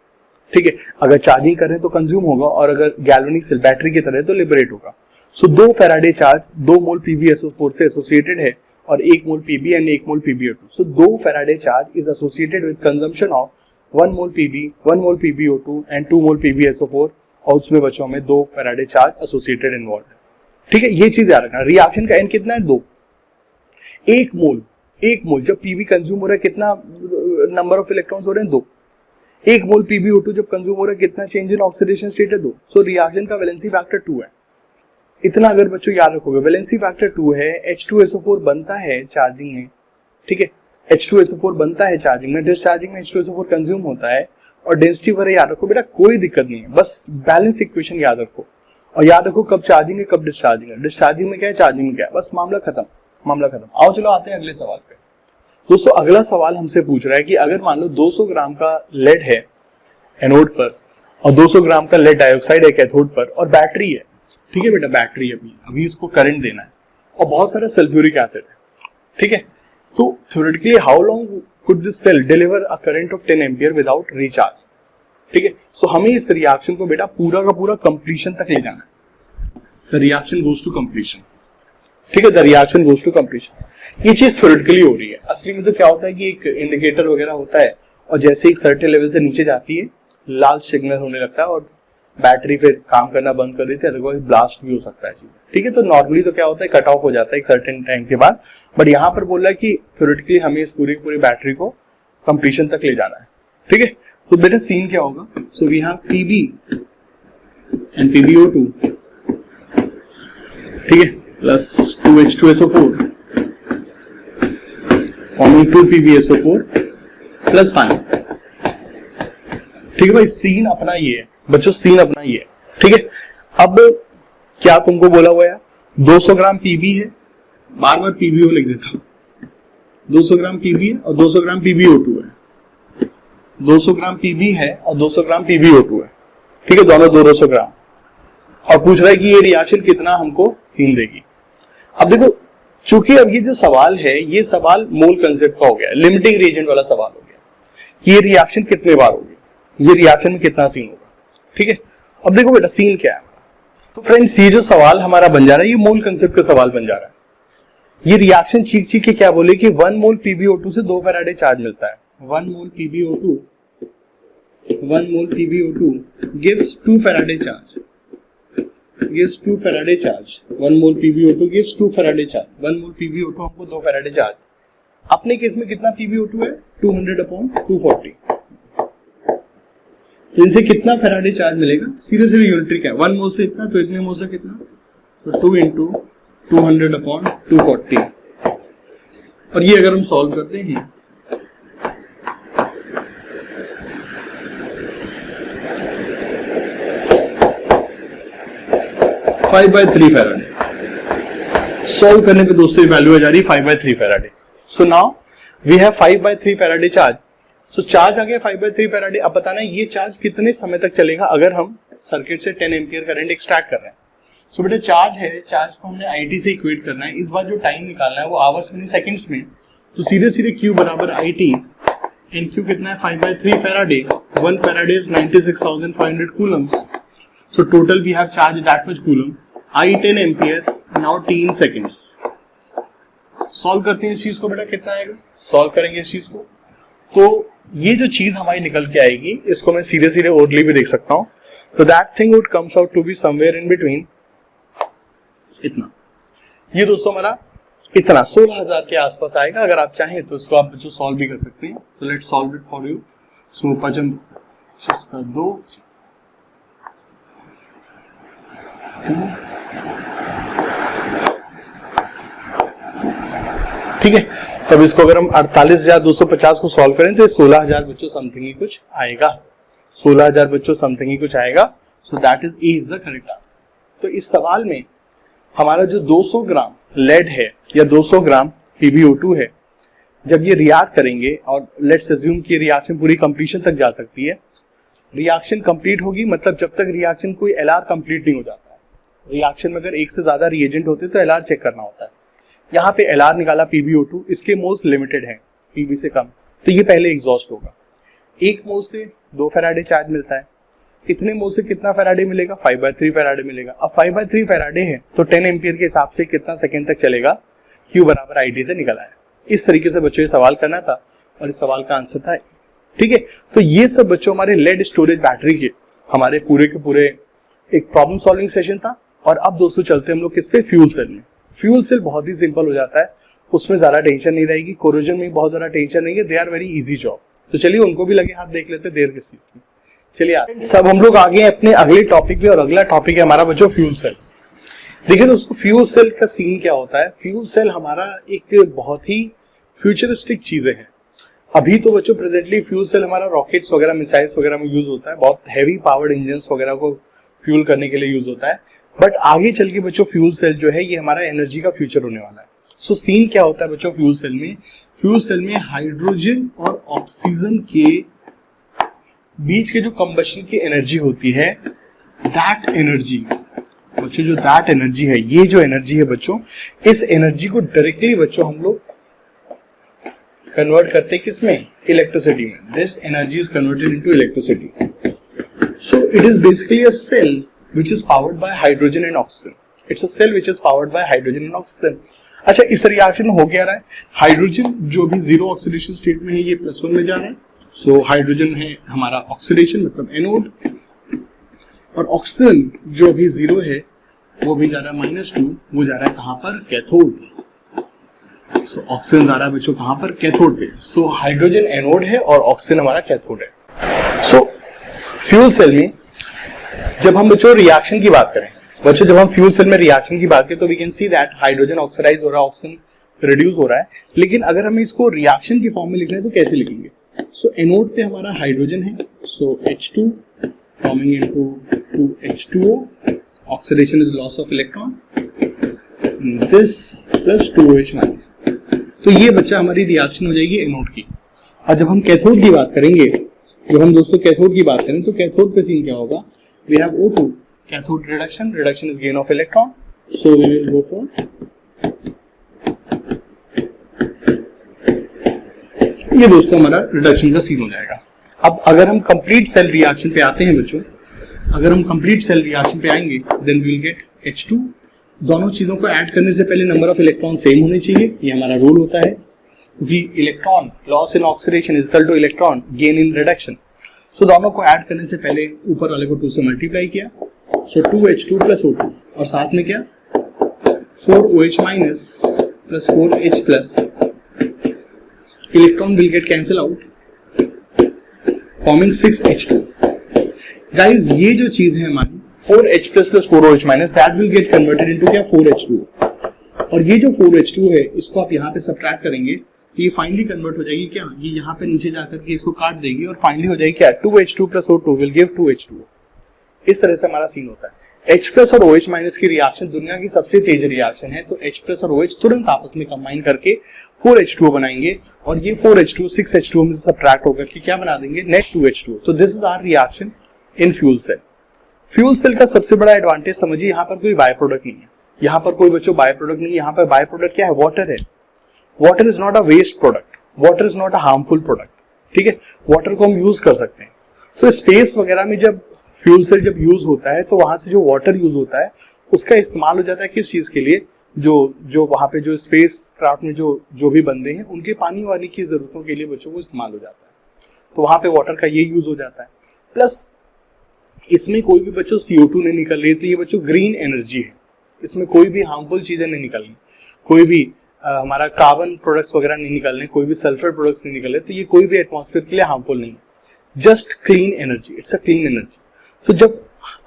Speaker 1: ठीक है, अगर चार्जिंग करें तो कंज्यूम होगा, और अगर गैल्वेनिक सेल बैटरी की तरह तो लिबरेट होगा। सो 2 फेराडे चार्ज 2 मोल PbSO4 से एसोसिएटेड है, और 1 मोल Pb and 1 mole PbO2। So 2 Faraday charge is associated with consumption of 1 mole Pb, 1 mole PbO2 and 2 mole PbSO4, और उसमें बच्चों में 2 फेराडे चार्ज एसोसिएटेड इन्वॉल्व है। ठीक है, ये चीज याद रखना। रिएक्शन का एन कितना है, 2। 1 मोल जब Pb कंज्यूम हो रहा है कितना नंबर ऑफ इलेक्ट्रॉन्स हो रहे हैं, 2। 1 मोल PbO2 जब कंज्यूम हो रहा है कितना चेंज इन ऑक्सीडेशन स्टेट है, 2। सो रिएक्शन का वैलेंसी फैक्टर 2 है। इतना अगर बच्चों याद रखोगे, वैलेंसी फैक्टर 2 है। H2SO4 बनता है चार्जिंग में। ठीक है, H2SO4 बनता है चार्जिंग में, डिस्चार्जिंग में H2SO4 कंज्यूम होता है, और डेंसिटी वगैरह याद रखो बेटा, कोई दिक्कत नहीं है। बस बैलेंस इक्वेशन याद रखो, और याद रखो कब चार्जिंग है कब डिस्चार्जिंग है, डिस्चार्जिंग में क्या है चार्जिंग में क्या है, बस मामला खत्म। आओ चलो आते हैं अगले सवाल पे। दोस्तों अगला सवाल हमसे पूछ रहा है कि अगर मान लो 200 ग्राम का लेड है एनोड पर, और 200 ग्राम का लेड डाइऑक्साइड है कैथोड पर, और बैटरी है। ठीक है बेटा, बैटरी है, अभी इसको करंट देना है, और बहुत सारा सल्फ्यूरिक एसिड है। ठीक है, तो theoretically how long could this cell deliver a current of 10 ampere without recharge? ठीक है, सो हमें इस रिएक्शन को बेटा पूरा का पूरा कंप्लीशन तक ले जाना है। The reaction goes to completion. ठीक है, the reaction goes to completion. ये चीज थ्योरेटिकली हो रही है। असली में तो क्या होता है कि एक इंडिकेटर वगैरह होता है, और जैसे एक सर्टेन लेवल से नीचे जाती है लाल सिग्नल होने लगता है, और बैटरी फिर काम करना बंद कर देती है, अदरवाइज ब्लास्ट भी हो सकता है। ठीक है, तो नॉर्मली तो क्या होता है कट ऑफ हो जाता है एक सर्टेन टाइम के बाद, बट यहाँ पर बोल रहा है कि थ्योरेटिकली हमें इस पूरी बैटरी को कंप्लीशन तक ले जाना है। ठीक है, तो बेटा सीन क्या होगा, so we have Pb and PbO2, ठीक है, plus 2H2SO4 forming 2 PbSO4 plus पानी। ठीक है भाई, सीन अपना ये है बच्चों, सीन अपना ये है। ठीक है, अब क्या तुमको बोला हुआ है, 200 ग्राम पीबी है, बार बार पीबीओ लिख देता हूं, 200 ग्राम पीबी है और 200 ग्राम पीबीओ2 है, 200 ग्राम पीबी है और 200 ग्राम पीबीओ2 है। ठीक है, दोनों 200 ग्राम, और पूछ रहा है कि ये रिएक्शन कितना हमको सीन देगी। अब देखो, चूंकि अब ये जो सवाल है, ये सवाल मोल कंसेप्ट का हो गया, लिमिटिंग रिएजेंट वाला सवाल हो गया कि ये रिएक्शन कितने बार होगी, ये रिएक्शन में कितना सीन होगा। ठीक है, अब देखो बेटा सीन क्या है। तो फ्रेंड्स, ये जो सवाल हमारा बन जा रहा है, ये मोल कंसेप्ट का सवाल बन जा रहा है। ये रिएक्शन चीख के क्या बोले कि 1 मोल PbO2 से 2 फैराडे चार्ज मिलता है। 1 मोल PbO2 gives 2 Faraday charge, gives 2 Faraday charge. 1 मोल PbO2 gives 2 फैराडे चार्ज। 1 मोल PbO2 हमको 2 फैराडे चार्ज। अपने केस में कितना PbO2 है, 200/240। तो इनसे कितना फैराडे चार्ज मिलेगा, सीधे सीधे यूनिटरी क्या है, 1 मोल से इतना, तो इतने मोल से कितना, तो 2 × 200/240। और ये अगर हम सॉल्व करते हैं, फाइव बाय 3 फैराडे सॉल्व करने पे दोस्तों ये वैल्यू आ जा रही है 5/3 faraday. So now we have 5/3 faraday charge. So charge आ गया 5/3 फैराडे। अब बताना है ये चार्ज कितने समय तक चलेगा अगर हम सर्किट से 10 एम्पियर करंट एक्सट्रैक्ट कर रहे हैं। सो बेटा चार्ज है, चार्ज को हमने IT से इक्वेट करना है। इस बार जो टाइम निकालना है वो आवर्स में, सेकंड्स में। तो सीधे सीधे Q बराबर IT, एंड Q कितना है 5/3 faraday. 1 faraday is 96,500 coulombs. So total we have charge that much coulomb. I 10 ampere, now t in seconds. Solve करते हैं इस चीज को बेटा, कितना आएगा, सॉल्व करेंगे इस चीज को। तो ये जो चीज हमारी निकल के आएगी, इसको मैं सीधे सीधे ओरली भी देख सकता हूं। तो that thing would comes out to be somewhere in between इतना। ये दोस्तों हमारा इतना 16,000 के आसपास आएगा। अगर आप चाहें तो इसको आप बच्चों सॉल्व भी कर सकते हैं। तो let's solve it for you. So 5 इसका 2 ठीक है। तब इसको अगर हम 48,250 को सॉल्व करें तो 16,000 बच्चों समथिंग ही कुछ आएगा। 16,000 बच्चों समथिंग ही कुछ आएगा। So that is the correct answer. तो इस सवाल में हमारा जो 200 ग्राम लेड है या 200 ग्राम PbO2 है, जब ये रिएक्ट करेंगे, और लेट्स अज्यूम कि रिएक्शन पूरी कंप्लीशन तक जा सकती है। रिएक्शन कंप्लीट होगी मतलब जब तक रिएक्शन कोई LR कंप्लीट नहीं हो जाता है। रिएक्शन में अगर एक से ज्यादा रिएजेंट होते तो LR चेक करना होता है। यहाँ पे LR निकाला PbO2, इसके मोल्स लिमिटेड है, PB से कम, तो ये पहले एग्जॉस्ट होगा। 1 मोल से 2 फैराडे चार्ज मिलता है। इतने मोल से कितना फैराडे मिलेगा, 5/3 फैराडे मिलेगा। अब 5/3 फैराडे है तो 10 एम्पियर के हिसाब से कितना सेकंड तक चलेगा, Q बराबर IT से निकल आया। इस तरीके से बच्चों ये सवाल करना था और इस सवाल का आंसर था। ठीक है, तो ये सब बच्चों हमारे लेड स्टोरेज बैटरी के हमारे पूरे के पूरे एक प्रॉब्लम सॉल्विंग सेशन था। और अब दोस्तों चलते हैं हम लोग किस पे, फ्यूल सेल में। फ्यूल सेल बहुत ही सिंपल हो जाता है, उसमें ज्यादा टेंशन नहीं रहेगी। कोरोजन में बहुत ज्यादा टेंशन नहीं है, they are very easy job. तो चलिए उनको भी लगे हाथ देख लेते, देर किस चीज की। चलिए सब हम लोग आगे अपने अगले टॉपिक पे, और अगला टॉपिक है हमारा बच्चों फ्यूल सेल। देखिए दोस्तों, फ्यूल सेल का सीन क्या होता है। फ्यूल सेल हमारा एक बहुत ही फ्यूचरिस्टिक चीजें है। अभी तो बच्चों प्रेजेंटली फ्यूल सेल हमारा रॉकेट्स वगैरह, मिसाइल्स वगैरह में यूज होता है, बहुत हैवी पावर्ड इंजन वगैरह को फ्यूल करने के लिए यूज होता है। बट आगे चल के बच्चों फ्यूल सेल जो है ये हमारा एनर्जी का फ्यूचर होने वाला है। सो सीन क्या होता है बच्चों फ्यूल सेल में, फ्यूल सेल में हाइड्रोजन और ऑक्सीजन के बीच के जो कंबशन की एनर्जी होती है, दैट एनर्जी बच्चों, जो दैट एनर्जी है, ये जो एनर्जी है बच्चों, इस एनर्जी को डायरेक्टली बच्चों हम लोग कन्वर्ट करते हैं किसमें, इलेक्ट्रिसिटी में। This energy is converted into electricity. So it is basically a cell which is powered by hydrogen and oxygen. It's a cell which is powered by hydrogen and oxygen. अच्छा, इस reaction में हो क्या रहा है, hydrogen जो भी zero oxidation state में है ये +1 में जा रहा है। सो हाइड्रोजन है हमारा ऑक्सीडेशन मतलब एनोड, और ऑक्सीजन जो भी जीरो है वो भी जा रहा है -2, वो जा रहा है कहां पर, कैथोड। सो ऑक्सीजन जा रहा है बच्चों कहां पर, कैथोड पे। सो हाइड्रोजन एनोड है और ऑक्सीजन हमारा कैथोड है। सो फ्यूल सेल में जब हम बच्चों रिएक्शन की बात करें, बच्चों जब हम फ्यूल सेल में रिएक्शन की बात करें तो we can see that hydrogen oxidise हो रहा है ऑक्सीजन रिड्यूस हो रहा है, लेकिन अगर हमें इसको रिएक्शन की फॉर्म में लिखना है तो कैसे लिखेंगे? सो एनोड पे हमारा हाइड्रोजन है, सो H2 forming into 2H2O, oxidation is loss of electron, this plus 2OH minus. तो ये बच्चा हमारी रिएक्शन हो जाएगी एनोड की। और जब हम कैथोड की बात करेंगे, जब हम दोस्तों कैथोड की बात करें तो कैथोड पे सीन क्या होगा? We have O2, cathode reduction, reduction is gain of electron, so we will go for, ये दोस्तों हमारा रिडक्शन का सीन हो जाएगा। अब अगर हम कंप्लीट सेल रिएक्शन पे आते हैं बच्चों, अगर हम कंप्लीट सेल रिएक्शन पे आएंगे then we will get H2। दोनों चीजों को ऐड करने से पहले नंबर ऑफ इलेक्ट्रॉन सेम होने चाहिए, ये हमारा रूल होता है, क्योंकि electron loss in oxidation is equal to electron gain in reduction. So दोनों को ऐड करने से पहले ऊपर वाले को 2 से मल्टीप्लाई किया, सो 2H2 प्लस O2, और साथ में क्या 4OH minus plus 4H plus, electron will get cancel out forming 6H2। Guys ये जो चीज है हमारी 4H plus plus 4OH minus, that will get converted into क्या 4H2, और ये जो 4H2 है इसको आप यहाँ पे सब्ट्रैक्ट करेंगे, ये फाइनली कन्वर्ट हो जाएगी क्या, ये यहाँ पे नीचे जाकर के इसको काट देगी और फाइनली हो जाएगी क्या 2H2 plus O2 will give 2H2। इस तरह से हमारा सीन होता है। H प्लस और OH माइनस की रिएक्शन दुनिया की सबसे तेज रिएक्शन है, तो H प्लस और OH तुरंत आपस में कंबाइन करके 4H2 बनाएंगे, और ये 4H2 6H2 में से सब्ट्रैक्ट होकर के क्या बना देंगे नेट 2H2। तो this is our reaction in fuel cell. Fuel cell का सबसे बड़ा एडवांटेज समझिए, यहाँ पर कोई बाय प्रोडक्ट नहीं है, यहाँ पर कोई बच्चों बाय प्रोडक्ट नहीं, यहाँ पर बाय प्रोडक्ट क्या है, वाटर है। Water is not a waste product, water is not a harmful product, ठीक है, वाटर को हम यूज कर सकते हैं। तो स्पेस वगैरह में जब फ्यूल सेल जब यूज होता है तो वहां से जो वाटर यूज होता है उसका इस्तेमाल हो जाता है किस चीज के लिए, जो वहां पे जो स्पेस क्राफ्ट में जो भी बंदे हैं उनके पानी वानी की जरूरतों के लिए बच्चों को इस्तेमाल हो जाता है, तो वहां पे वाटर का ये यूज हो जाता है। प्लस इसमें कोई भी बच्चों CO2 नहीं निकल रही, तो ये बच्चों ग्रीन एनर्जी है, इसमें कोई भी हार्मफुल चीजें नहीं निकल रही, कोई भी हमारा कार्बन प्रोडक्ट्स वगैरह नहीं निकल रहे, कोई भी सल्फर प्रोडक्ट्स नहीं निकल रहे, तो ये कोई भी एटमॉस्फेयर के लिए हार्मफुल नहीं है, just clean energy, it's a clean energy. तो जब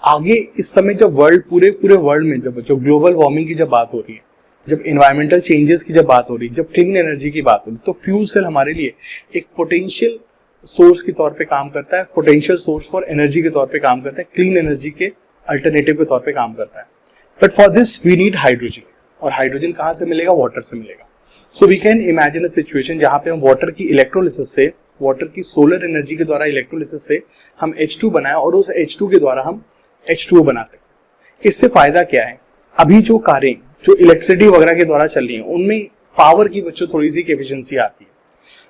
Speaker 1: आगे इस समय जब पूरे वर्ल्ड में जब बच्चों ग्लोबल वार्मिंग की जब बात हो रही है, जब एनवायरमेंटल चेंजेस की जब बात हो रही है, जब क्लीन एनर्जी की बात हो रही है, तो फ्यूल सेल हमारे लिए एक पोटेंशियल सोर्स के तौर पे काम करता है, पोटेंशियल सोर्स फॉर एनर्जी के तौर पे काम करता है, क्लीन एनर्जी के अल्टरनेटिव के तौर पे काम करता है। But for this we need hydrogen, और हाइड्रोजन कहाँ से मिलेगा, वाटर से मिलेगा। So we can imagine a situation जहां पे हम वाटर की इलेक्ट्रोलिसिस से, वाटर की सोलर एनर्जी के द्वारा इलेक्ट्रोलिसिस से हम H2 बनाए, और उस H2 के द्वारा हम H2O बना सकते। इससे फायदा क्या है, अभी जो कारें जो इलेक्ट्रिसिटी वगैरह के द्वारा चल रही हैं उनमें पावर की बच्चों थोड़ी सी एफिशिएंसी आती है।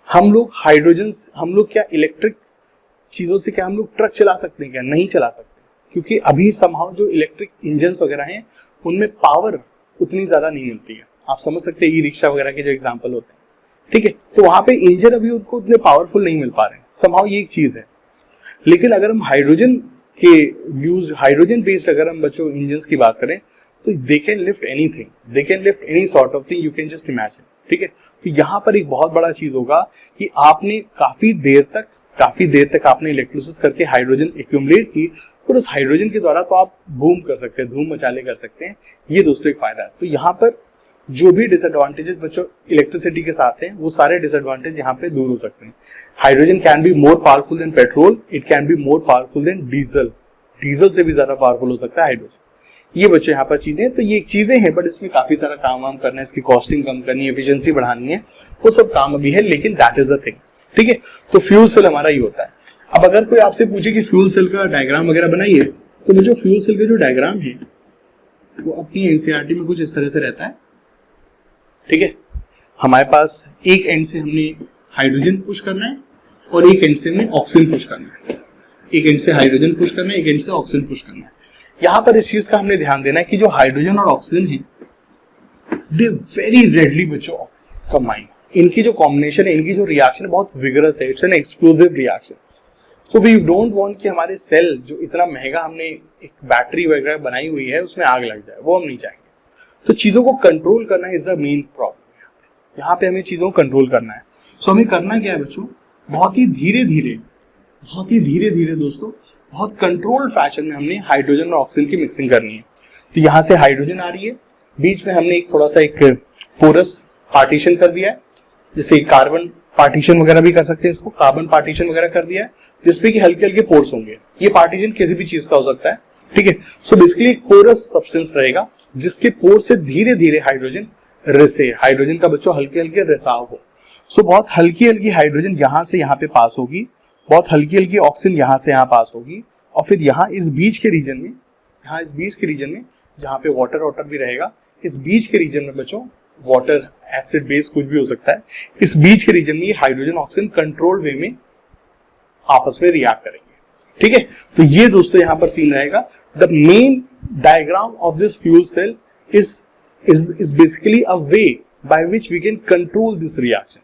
Speaker 1: हम लोग हाइड्रोजन, हम लोग क्या इलेक्ट्रिक चीजों से क्या हम लोग ट्रक चला सकते हैं क्या, नहीं चला सकते, क्योंकि अभी समहाउ जो इलेक्ट्रिक इंजन वगैरह हैं उनमें पावर उतनी ज्यादा नहीं मिलती है। आप समझ सकते हैं ई रिक्शा वगैरह के जो एग्जाम्पल होते हैं, ठीक है, तो वहां पे इंजन अभी उनको उतने पावरफुल नहीं मिल पा रहे हैं, समहाउ ये एक चीज है। लेकिन अगर हम हाइड्रोजन के यूज, हाइड्रोजन बेस्ड अगर हम बच्चों इंजन की बात करें तो they can lift anything, they can lift any sort of thing, you can just imagine, ठीक है। तो यहाँ पर एक बहुत बड़ा चीज होगा कि आपने काफी देर तक आपने इलेक्ट्रोलिसिस करके हाइड्रोजन एक्यूमुलेट की, और उस हाइड्रोजन के द्वारा तो आप बूम कर सकते हैं, धूम मचाले कर सकते हैं, ये दोस्तों एक फायदा है। तो यहाँ पर जो भी डिसएडवांटेजेस बच्चों इलेक्ट्रिसिटी के साथ हैं वो सारे डिसएडवांटेज यहाँ पे दूर हो सकते हैं। Hydrogen can be more powerful than petrol, it can be more powerful than diesel, diesel से भी ज्यादा पावरफुल हो सकता है हाइड्रोजन। ये बच्चों यहाँ पर चीजें, तो ये चीजें हैं, बट इसमें काफी सारा काम वाम करना है, इसकी कॉस्टिंग कम करनी है, एफिशिएंसी बढ़ानी है, वो सब काम अभी है, लेकिन दैट इज द थिंग, ठीक है। तो फ्यूल सेल हमारा ये होता है। अब अगर कोई आपसे पूछे कि फ्यूल सेल का डायग्राम वगैरह बनाइए, तो जो फ्यूल सेल का जो डायग्राम है वो अपनी एनसीईआरटी में कुछ इस तरह से रहता है, ठीक है। हमारे पास एक एंड से हमने हाइड्रोजन पुश करना है और एक एंड से हमने ऑक्सीजन पुश करना है, एक एंड से हाइड्रोजन पुश करना है, एक एंड से ऑक्सीजन पुश करना है। यहां पर इस चीज का हमने ध्यान देना है कि जो हाइड्रोजन और ऑक्सीजन है दे वेरी रेडली बच्चों कंबाइन, इनकी जो कॉम्बिनेशन है, इनकी जो रिएक्शन है बहुत विगरस है, it's an explosive reaction. So we don't want कि हमारे सेल जो इतना महंगा हमने एक बैटरी वगैरह बनाई हुई है उसमें आग लग जाए, वो हम नहीं चाहेंगे। तो चीजों को कंट्रोल करना इज द मेन प्रॉब्लम, यहाँ पे हमें चीजों को कंट्रोल करना है। सो हमें करना क्या है बच्चों, बहुत ही धीरे धीरे दोस्तों, बहुत कंट्रोल्ड फैशन में हमने हाइड्रोजन और ऑक्सीजन की मिक्सिंग करनी है। तो यहाँ से हाइड्रोजन आ रही है, बीच में हमने एक थोड़ा सा एक पोरस पार्टीशन कर दिया है, जैसे कार्बन पार्टीशन वगैरह भी कर सकते हैं इसको, कार्बन पार्टीशन वगैरह कर दिया है, जिसपे कि हल्के हल्के पोर्स होंगे। ये पार्टीशन किसी भी चीज का हो सकता है, ठीक है। सो बेसिकली एक पोरस सब्सटेंस रहेगा जिसके पोर से धीरे धीरे हाइड्रोजन रिसे, हाइड्रोजन का बच्चों हल्के हल्के रिसाव हो। सो बहुत हल्की हल्की हाइड्रोजन यहां से यहां पे पास होगी, बहुत हल्की हल्की ऑक्सीजन यहां से यहां पास होगी, और फिर यहाँ इस बीच के रीजन में, यहाँ इस बीच के रीजन में जहां पे वाटर भी रहेगा, इस बीच के रीजन में बच्चों वाटर एसिड बेस कुछ भी हो सकता है, इस बीच के रीजन में ये हाइड्रोजन ऑक्सीजन कंट्रोल वे में आपस में रिएक्ट करेंगे, ठीक है। तो ये दोस्तों यहां पर सीन रहेगा। The main diagram of this fuel cell is basically a way by which we can control this reaction.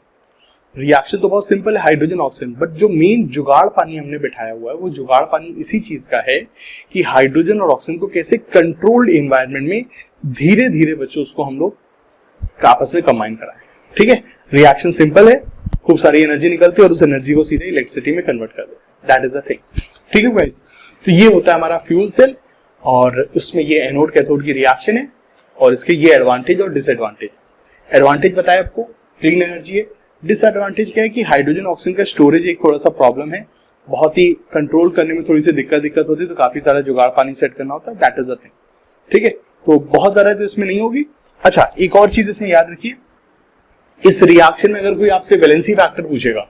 Speaker 1: Reaction तो बहुत सिंपल है, हाइड्रोजन ऑक्सीजन, बट जो मेन जुगाड़ पानी हमने बैठाया हुआ है वो जुगाड़ पानी इसी चीज का है कि हाइड्रोजन और ऑक्सीजन को कैसे कंट्रोल्ड एनवायरनमेंट में धीरे धीरे बच्चों उसको हम लोग आपस में कंबाइन कराएं, ठीक है। रिएक्शन सिंपल है, खूब सारी एनर्जी निकलती है और उस एनर्जी को सीधे इलेक्ट्रिसिटी में कन्वर्ट कर देते हैं, दैट इज द थिंग, ठीक है गाइस। तो ये होता है हमारा फ्यूल सेल, और उसमें ये एनोड कैथोड की रिएक्शन है, और इसके ये एडवांटेज और डिसएडवांटेज। एडवांटेज बताया आपको, क्लीन एनर्जी है। डिसएडवांटेज क्या है कि हाइड्रोजन ऑक्सीजन का स्टोरेज एक थोड़ा सा प्रॉब्लम है, बहुत ही कंट्रोल करने में थोड़ी सी दिक्कत होती है, तो काफी सारा जुगाड़ पानी सेट करना होता है, दैट इज द थिंग, ठीक है। तो बहुत ज्यादा तो इसमें नहीं होगी। अच्छा, एक और चीज इसमें याद रखिए, इस रिएक्शन में अगर कोई आपसे वैलेंसी फैक्टर पूछेगा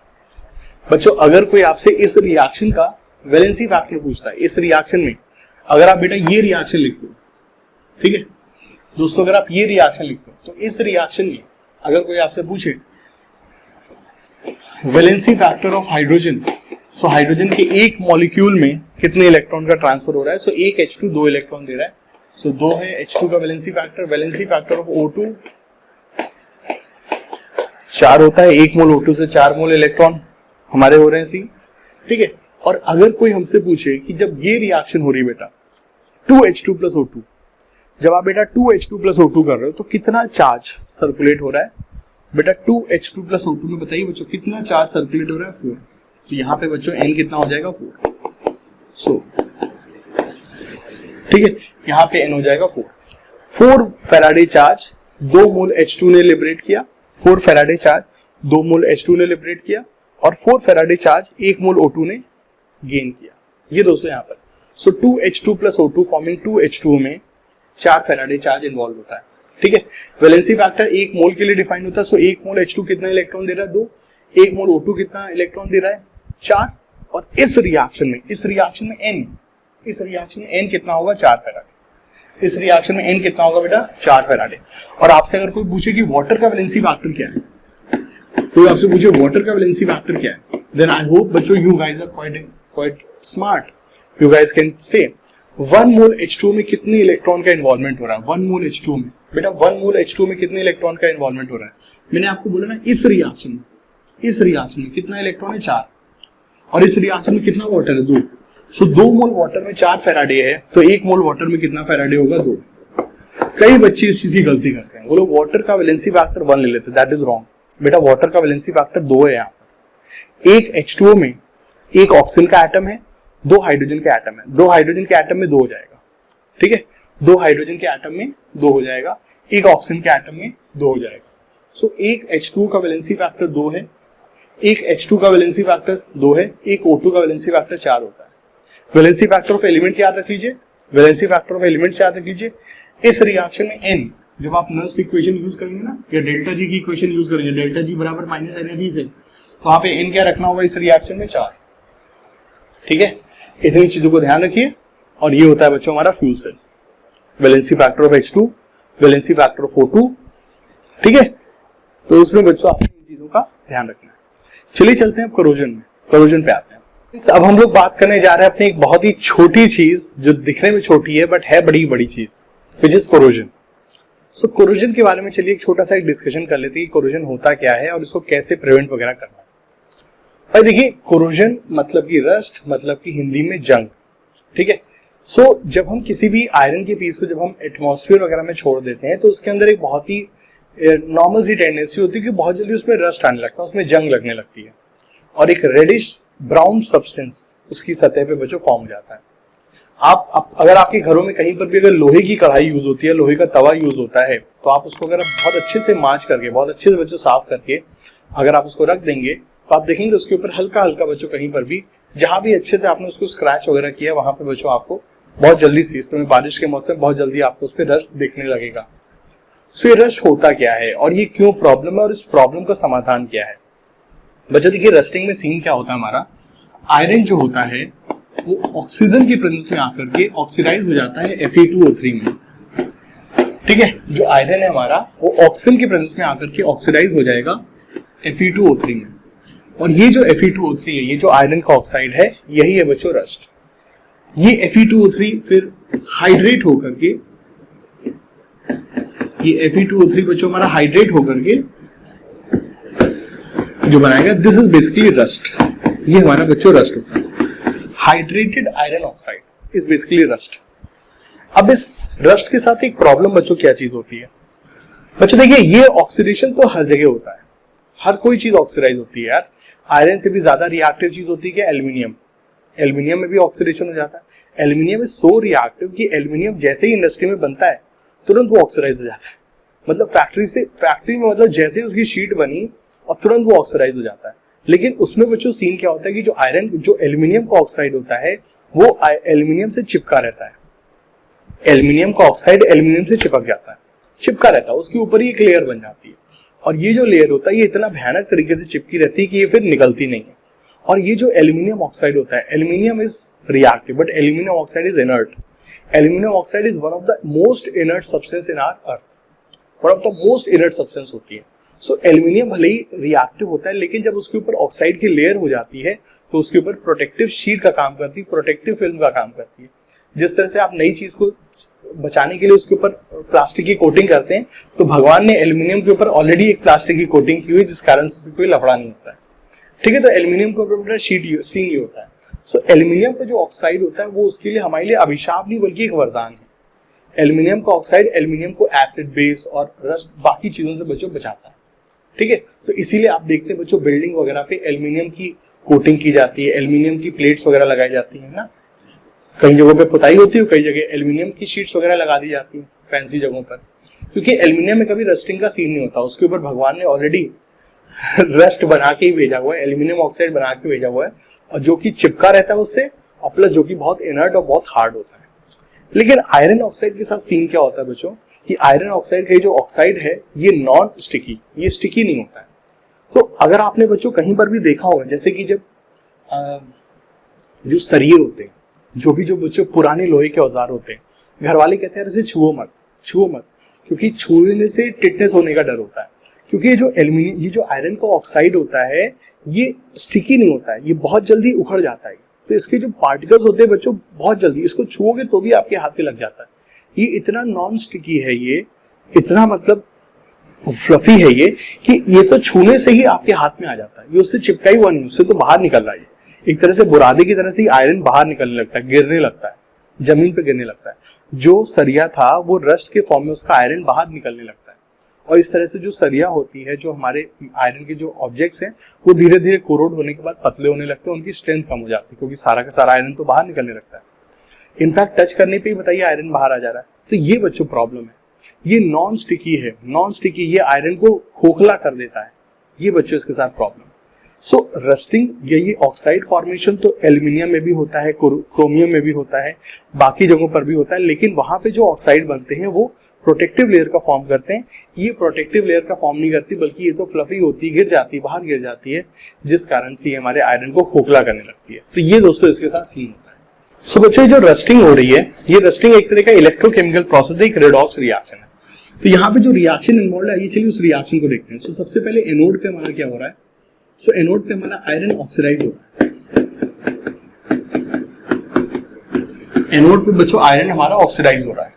Speaker 1: बच्चों, अगर कोई आपसे इस रिएक्शन का वैलेंसी फैक्टर पूछता है, इस रिएक्शन में अगर आप बेटा ये रिएक्शन लिख दो, ठीक है दोस्तों, अगर आप ये रिएक्शन लिखते हो तो इस रिएक्शन में अगर कोई आपसे पूछे valency factor of hydrogen, so hydrogen के एक मॉलिक्यूल में कितने इलेक्ट्रॉन का ट्रांसफर हो रहा है, सो एक H2 2 इलेक्ट्रॉन दे रहा है, सो 2 है H2 का वैलेंसी फैक्टर ऑफ O2 4 होता है, 1 मोल O2 से 4 मोल इलेक्ट्रॉन हमारे हो रहे हैं सी, ठीक है। और अगर कोई हमसे पूछे कि जब ये रिएक्शन हो रही है बेटा 2H2 प्लस O2, जब आप बेटा 2H2 प्लस O2 कर रहे हो तो कितना चार्ज सर्कुलेट हो रहा है बेटा 2H2 प्लस O2 में, बताइए बच्चों कितना चार्ज सर्कुलेट हो रहा है, 4। तो यहाँ पे बच्चों N कितना हो जाएगा 4, सो ठीक है, यहाँ पे N हो जाएगा 4 फैराडे चार्ज 2 मोल H2 ने लिबरेट किया, 4 फैराडे चार्ज 2 मोल H2 ने लिबरेट किया, और 4 फैराडे चार्ज 1 मोल O2 ने गेन किया। ये दोस्तों यहाँ पर सो 2H2 plus O2 forming 2H2 में 4 फैराडे चार्ज इन्वॉल्व होता है, ठीक है। वैलेंसी फैक्टर 1 मोल के लिए डिफाइन होता है, सो 1 मोल H2 कितना इलेक्ट्रॉन दे रहा है 2, 1 मोल O2 कितना इलेक्ट्रॉन दे रहा है 4, और इस रिएक्शन में N, इस रिएक्शन में N कितना होगा 4 फैराडे, इस रिएक्शन में N कितना होगा बेटा 4 फैराडे। और आपसे अगर कोई पूछे कि वाटर का वैलेंसी फैक्टर क्या है, कोई आपसे पूछे वाटर का वैलेंसी फैक्टर क्या है, देन आई होप बच्चों you guys are quite smart, you guys can say 1 mole H2 में कितने इलेक्ट्रॉन का इन्वॉल्वमेंट हो रहा है, 1 मोल H2 में बेटा 1 मोल H2 में कितने इलेक्ट्रॉन का इन्वॉल्वमेंट हो रहा है। मैंने आपको बोला ना इस रिएक्शन में कितना इलेक्ट्रॉन है 4, और इस रिएक्शन में कितना वाटर है 2, सो 2 मोल वाटर में 4 फैराडे है, तो 1 मोल वाटर में कितना फैराडे होगा 2। कई बच्चे इस चीज की गलती करते हैं, वो लोग वाटर का वैलेंसी फैक्टर 1 ले लेते हैं, दैट इज रॉन्ग बेटा। वाटर का वैलेंसी फैक्टर 2 है, यहाँ पर एक H2O में एक ऑक्सीजन का एटम है, 2 हाइड्रोजन के एटम है, 2 हाइड्रोजन के एटम में 2 हो जाएगा, ठीक है, 2 हाइड्रोजन के एटम में 2 हो जाएगा, एक ऑक्सीजन के एटम में 2 हो जाएगा। सो एक H2 का वैलेंसी फैक्टर 2 है, एक H2 का वैलेंसी फैक्टर 2 है, एक O2 का वैलेंसी फैक्टर 4 होता है। वैलेंसी फैक्टर ऑफ एलिमेंट याद रख लीजिए, वैलेंसी फैक्टर ऑफ एलिमेंट याद रख लीजिए। इस रिएक्शन में N, जब आप नर्स की इक्वेशन यूज करेंगे ना, या डेल्टा जी की इक्वेशन यूज करेंगे, डेल्टा जी बराबर माइनस एनर्जी से, तो वहां पे N क्या रखना होगा इस रिएक्शन में 4, ठीक है। इतनी चीजों को ध्यान रखिए, और ये होता है बच्चों हमारा fuel cell, valency factor of H2, valency factor of O2, ठीक है। तो उसमें बच्चों आपको इन चीजों का ध्यान रखना है। चलिए चलते हैं कोरोजन पे आते हैं। अब हम लोग बात करने जा रहे हैं अपनी एक बहुत ही छोटी चीज, जो दिखने में छोटी है बट है बड़ी चीज, which is corrosion. So corrosion के बारे में चलिए एक छोटा सा एक डिस्कशन कर लेते हैं कि कोरोजन होता क्या है और इसको कैसे प्रिवेंट वगैरह करना है। भाई देखिए, कोरोजन मतलब कि रस्ट, मतलब कि हिंदी में जंग, ठीक है। सो जब हम किसी भी आयरन के पीस को जब हम एटमॉस्फेयर वगैरह में छोड़ देते हैं, तो उसके अंदर एक बहुत ही नॉर्मल सी टेंडेंसी होती है कि बहुत जल्दी उसमें रस्ट आने लगता है, उसमें जंग लगने लगती है, और एक रेडिश ब्राउन सब्सटेंस उसकी सतह पे बच्चों फॉर्म हो जाता है। अगर आपके घरों में कहीं पर भी अगर लोहे की कढ़ाई यूज होती है, लोहे का तवा यूज होता है, तो आप उसको अगर बहुत अच्छे से मांज करके, बहुत अच्छे से बच्चों साफ करके अगर आप उसको रख देंगे तो आप देखेंगे उसके ऊपर हल्का हल्का बच्चों कहीं पर भी जहां भी अच्छे से आपने उसको स्क्रैच वगैरह किया वहां पे बच्चों आपको बहुत जल्दी से, इस समय बारिश के मौसम में बहुत जल्दी आपको उस पर रस्ट दिखने लगेगा। सो ये रस्ट होता क्या है और ये क्यों प्रॉब्लम है और इस प्रॉब्लम का समाधान क्या है? बच्चों देखिए, रस्टिंग में सीन क्या होता है, हमारा आयरन जो होता है वो ऑक्सीजन की प्रेजेंस में आकर के ऑक्सीडाइज हो जाता है Fe2O3 में। ठीक है, जो आयरन है हमारा वो ऑक्सीजन की प्रेजेंस में आकर के ऑक्सीडाइज हो जाएगा Fe2O3 में, और ये जो Fe2O3 है, ये जो आयरन का ऑक्साइड है, यही है बच्चों रस्ट। ये Fe2O3 फिर हाइड्रेट होकर के, ये Fe2O3 बच्चों हमारा हाइड्रेट होकर के जो बनाएगा, दिस इज बेसिकली रस्ट। ये हमारा बच्चों रस्ट होता है। Hydrated iron oxide is basically rust. अब इस रस्ट के साथ एक प्रॉब्लम बच्चों क्या चीज होती है? बच्चों देखिए, ये ऑक्सीडेशन तो हर जगह होता है, हर कोई चीज ऑक्सीडाइज होती है यार। आयरन से भी ज्यादा रिएक्टिव चीज होती है एल्यूमिनियम। एल्यूमिनियम में भी ऑक्सीडेशन हो जाता है। एल्यूमिनियम इज सो रिएक्टिव कि एल्यूमिनियम जैसे ही इंडस्ट्री में बनता है तुरंत वो ऑक्सीडाइज हो जाता है। मतलब फैक्ट्री में मतलब जैसे ही उसकी शीट बनी और तुरंत वो ऑक्सीडाइज हो जाता है। लेकिन उसमें बच्चों सीन क्या होता है कि जो एल्यूमिनियम का ऑक्साइड होता है वो एल्यूमिनियम से चिपका रहता है। एल्यूमिनियम का ऑक्साइड एल्यूमिनियम से चिपक जाता है, चिपका रहता है, उसके ऊपर ही एक लेयर बन जाती है, और ये जो लेयर होता है ये इतना भयानक तरीके से चिपकी रहती है कि ये फिर निकलती नहीं है। और ये जो एल्यूमिनियम ऑक्साइड होता है, aluminium is reactive but aluminium oxide is inert. Aluminium oxide is one of the most inert substance in our earth, one of the most inert substance होती है। सो एल्यूमिनियम भले ही रिएक्टिव होता है, लेकिन जब उसके ऊपर ऑक्साइड की लेयर हो जाती है तो उसके ऊपर प्रोटेक्टिव शीट का काम करती है, प्रोटेक्टिव फिल्म का काम करती है। जिस तरह से आप नई चीज को बचाने के लिए उसके ऊपर प्लास्टिक की कोटिंग करते हैं, तो भगवान ने एल्यूमिनियम के ऊपर ऑलरेडी एक प्लास्टिक की कोटिंग की हुई, जिस कारण से कोई लफड़ा नहीं होता है। ठीक है, तो एल्यूमिनियम के ऊपर शीट सीन ही होता है। सो एल्यूमिनियम का जो ऑक्साइड होता है वो उसके लिए हमारे लिए अभिशाप नहीं बल्कि एक वरदान है। एल्यूमिनियम का ऑक्साइड एल्यूमिनियम को एसिड, बेस और रस्ट बाकी चीजों से बच्चों बचाता है। ठीक है, तो इसीलिए आप देखते हैं बच्चों बिल्डिंग वगैरह पे एल्यूमिनियम की कोटिंग की जाती है, एल्यूमिनियम की प्लेट्स वगैरह लगाई जाती है ना। कई जगहों पे पुताई होती है, कई जगह एल्यूमिनियम की शीट्स वगैरह लगा दी जाती है फैंसी जगहों पर, क्योंकि एल्यूमिनियम में कभी रस्टिंग का सीन नहीं होता। उसके ऊपर भगवान ने ऑलरेडी रस्ट बना के ही भेजा हुआ है, एल्यूमिनियम ऑक्साइड बना के भेजा हुआ है, और जो कि चिपका रहता है उससे, और प्लस जो कि बहुत इनर्ट और बहुत हार्ड होता है। लेकिन आयरन ऑक्साइड के साथ सीन क्या होता है बच्चों कि आयरन ऑक्साइड का जो ऑक्साइड है ये नॉन स्टिकी, ये स्टिकी नहीं होता है। तो अगर आपने बच्चों कहीं पर भी देखा होगा, जैसे कि जब जो सरिये होते हैं, जो बच्चों पुराने लोहे के औजार होते हैं, घर वाले कहते हैं इसे छुओ मत, क्योंकि छूने से टिटनेस होने का डर होता है। क्योंकि ये जो आयरन का ऑक्साइड होता है ये स्टिकी नहीं होता है, ये बहुत जल्दी उखड़ जाता है। तो इसके जो पार्टिकल्स होते हैं बच्चों बहुत जल्दी, इसको छुओगे तो भी आपके हाथ पे लग जाता है। ये इतना नॉन स्टिकी है, ये इतना मतलब फ्लफी है ये कि ये तो छूने से ही आपके हाथ में आ जाता है, ये उससे चिपका ही हुआ नहीं, उससे तो बाहर निकल रहा है। एक तरह से बुरादे की तरह से आयरन बाहर निकलने लगता है, गिरने लगता है, जमीन पे गिरने लगता है। जो सरिया था वो रस्ट के फॉर्म में उसका आयरन बाहर निकलने लगता है, और इस तरह से जो सरिया होती है, जो हमारे आयरन के जो ऑब्जेक्ट्स हैं, वो धीरे धीरे कोरोड होने के बाद पतले होने लगते हैं, उनकी स्ट्रेंथ कम हो जाती है, क्योंकि सारा का सारा आयरन तो बाहर निकलने लगता है। इनफैक्ट टच करने पे ही बताइए आयरन बाहर आ जा रहा है। तो ये बच्चों प्रॉब्लम है, ये नॉन स्टिकी है, नॉन स्टिकी, ये आयरन को खोखला कर देता है, ये बच्चों इसके साथ प्रॉब्लम। सो रस्टिंग ये ऑक्साइड फॉर्मेशन तो एल्यूमिनियम में भी होता है, क्रोमियम में भी होता है, बाकी जगहों पर भी होता है, लेकिन वहां पे जो ऑक्साइड बनते हैं वो प्रोटेक्टिव लेयर का फॉर्म करते हैं। ये प्रोटेक्टिव लेयर का फॉर्म नहीं करती, बल्कि ये तो फ्लफी होती है, गिर जाती है, बाहर गिर जाती है, जिस कारण से ये हमारे आयरन को खोखला करने लगती है। तो ये दोस्तों इसके साथ सीन होता है। सो बच्चों जो रस्टिंग हो रही है, ये रस्टिंग एक तरह का इलेक्ट्रोकेमिकल प्रोसेस है, एक रेडॉक्स रिएक्शन है। तो यहाँ पे जो रिएक्शन इन्वॉल्व है, ये चलिए उस रिएक्शन को देखते हैं। सो सबसे पहले एनोड पे हमारा क्या हो रहा है? सो एनोड पे हमारा आयरन ऑक्सीडाइज हो रहा है। एनोड पे बच्चों आयरन हमारा ऑक्सीडाइज हो रहा है,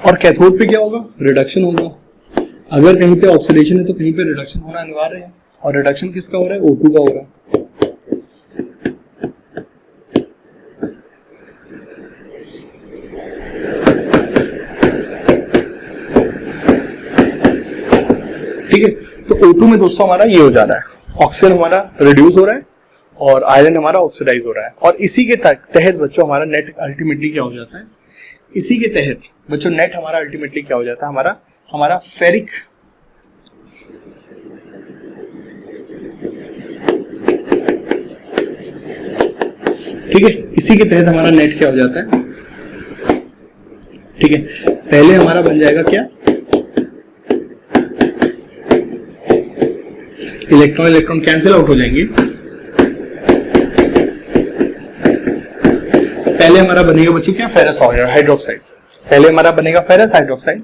Speaker 1: और कैथोड पे क्या होगा? रिडक्शन होगा। अगर कहीं पे ऑक्सीडेशन है तो कहीं पे रिडक्शन होना अनिवार्य है, और रिडक्शन किसका हो रहा है? O2 का हो रहा है। ठीक है, तो O2 में दोस्तों हमारा ये हो जा रहा है, ऑक्सीजन हमारा रिड्यूस हो रहा है और आयरन हमारा ऑक्सीडाइज हो रहा है। और इसी के तहत बच्चों हमारा नेट अल्टीमेटली क्या हो जाता है, इसी के तहत बच्चों नेट हमारा अल्टीमेटली क्या हो जाता है, हमारा फेरिक ठीक है, इसी के तहत हमारा नेट क्या हो जाता है, ठीक है। पहले हमारा बन जाएगा क्या, इलेक्ट्रॉन इलेक्ट्रॉन कैंसिल आउट हो जाएंगे। पहले हमारा बनेगा बच्चों क्या, फेरस हाइड्रोक्साइड। पहले हमारा बनेगा फेरस हाइड्रोक्साइड,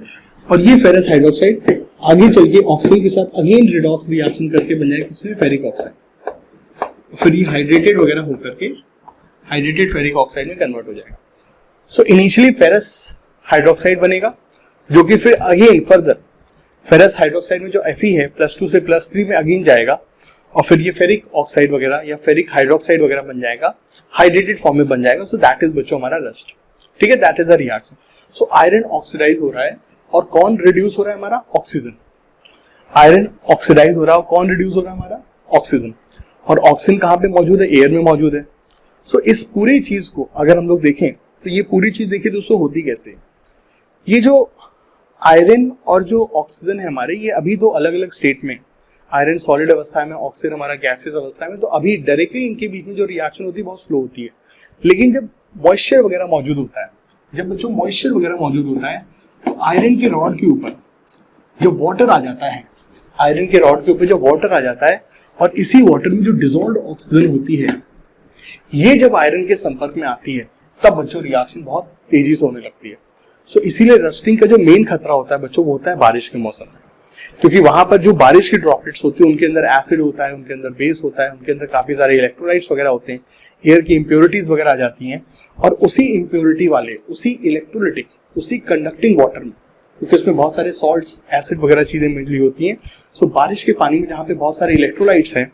Speaker 1: और ये फेरस हाइड्रोक्साइड आगे चल के ऑक्सीजन के साथ अगेन रिडॉक्स रिएक्शन करके बन जाएगा किसमें, फेरिक ऑक्साइड। फिर ये हाइड्रेटेड वगैरह होकर के हाइड्रेटेड फेरिक ऑक्साइड में कन्वर्ट हो जाएगा। सो इनिशियली फेरस हाइड्रोक्साइड बनेगा, जो कि फिर अगेन फर्दर फेरस हाइड्रोक्साइड में जो Fe है +2 से +3 में अगेन जाएगा, और फिर ये फेरिक ऑक्साइड वगैरह या फेरिक हाइड्रोक्साइड वगैरह बन जाएगा, हाइड्रेटेड फॉर्म में बन जाएगा। सो दैट इज बच्चों हमारा रस्ट, ठीक है, that is a reaction. So iron oxidise हो रहा है, और कौन रिड्यूस हो रहा है, हमारा ऑक्सीजन। आयरन ऑक्सीडाइज हो रहा है, और कौन रिड्यूस हो रहा है, हमारा ऑक्सीजन। और ऑक्सीजन कहाँ पे मौजूद है, एयर में मौजूद है। सो इस पूरी चीज को अगर हम लोग देखें तो ये पूरी चीज देखिए दोस्तों होती कैसे, ये जो आयरन और जो ऑक्सीजन है हमारे, ये अभी दो अलग अलग स्टेट में, आयरन सॉलिड अवस्था में, ऑक्सीजन हमारा गैसियस अवस्था में, तो अभी डायरेक्टली इनके बीच में जो रिएक्शन होती है बहुत स्लो होती है। लेकिन जब मॉइस्चर वगैरह मौजूद होता है, जब बच्चों मॉइस्चर वगैरह मौजूद होता है, तो आयरन के रॉड के ऊपर जो वाटर आ जाता है, आयरन के रॉड के ऊपर जो वाटर आ जाता है, और इसी वाटर में जो डिसॉल्व्ड ऑक्सीजन होती है, ये जब आयरन के संपर्क में आती है, तब बच्चों रिएक्शन बहुत तेजी से होने लगती है। सो इसीलिए रस्टिंग का जो मेन खतरा होता है बच्चों, वो होता है बारिश के मौसम में, क्योंकि वहां पर जो बारिश की ड्रॉपलेट्स होती है, उनके अंदर एसिड होता है, उनके अंदर बेस होता है, उनके अंदर काफी सारे इलेक्ट्रोलाइट्स वगैरह होते हैं, एयर की इंप्योरिटीज वगैरह आ जाती हैं, और उसी इंप्योरिटी वाले, उसी इलेक्ट्रोलिटिक, उसी कंडक्टिंग वाटर में, क्योंकि उसमें बहुत सारे सॉल्ट्स, एसिड वगैरह चीजें मिली होती हैं। सो बारिश के पानी में जहाँ पे बहुत सारे इलेक्ट्रोलाइट्स हैं,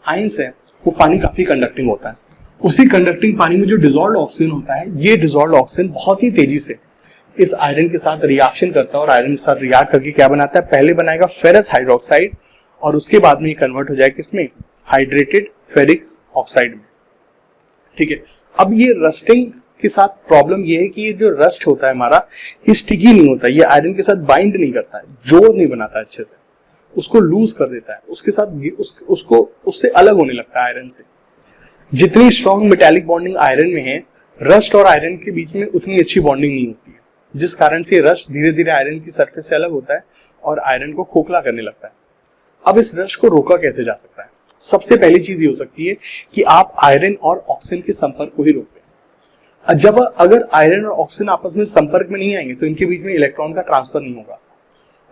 Speaker 1: आयंस हैं, वो पानी काफी कंडक्टिंग होता है। उसी कंडक्टिंग पानी में जो डिसॉल्व्ड ऑक्सीजन होता है, ये डिसॉल्व्ड ऑक्सीजन बहुत ही तेजी से इस आयरन के साथ रिएक्शन करता है, और आयरन के साथ रिएक्ट करके क्या बनाता है, पहले बनाएगा फेरस हाइड्रोक्साइड, और उसके बाद में ये कन्वर्ट हो जाएगा किसमें, हाइड्रेटेड फेरिक ऑक्साइड में, ठीक है। अब ये रस्टिंग के साथ प्रॉब्लम ये है कि ये जो रस्ट होता है हमारा, ये स्टिकी नहीं होता, ये आयरन के साथ बाइंड नहीं करता है, जोड़ नहीं बनाता अच्छे से, उसको लूज कर देता है, उसके साथ उसको उससे अलग होने लगता है आयरन से। जितनी स्ट्रॉन्ग मेटालिक बॉन्डिंग आयरन में है, रस्ट और आयरन के बीच में उतनी अच्छी बॉन्डिंग नहीं होती है, जिस कारण से रस्ट धीरे धीरे आयरन की सरफेस से अलग होता है और आयरन को खोखला करने लगता है। अब इस रस्ट को रोका कैसे जा सकता है? सबसे पहली चीज ये हो सकती है कि आप आयरन और ऑक्सीजन के संपर्क को ही रोक दें। जब अगर आयरन और ऑक्सीजन आपस में संपर्क में नहीं आएंगे, तो इनके बीच में इलेक्ट्रॉन का ट्रांसफर नहीं होगा,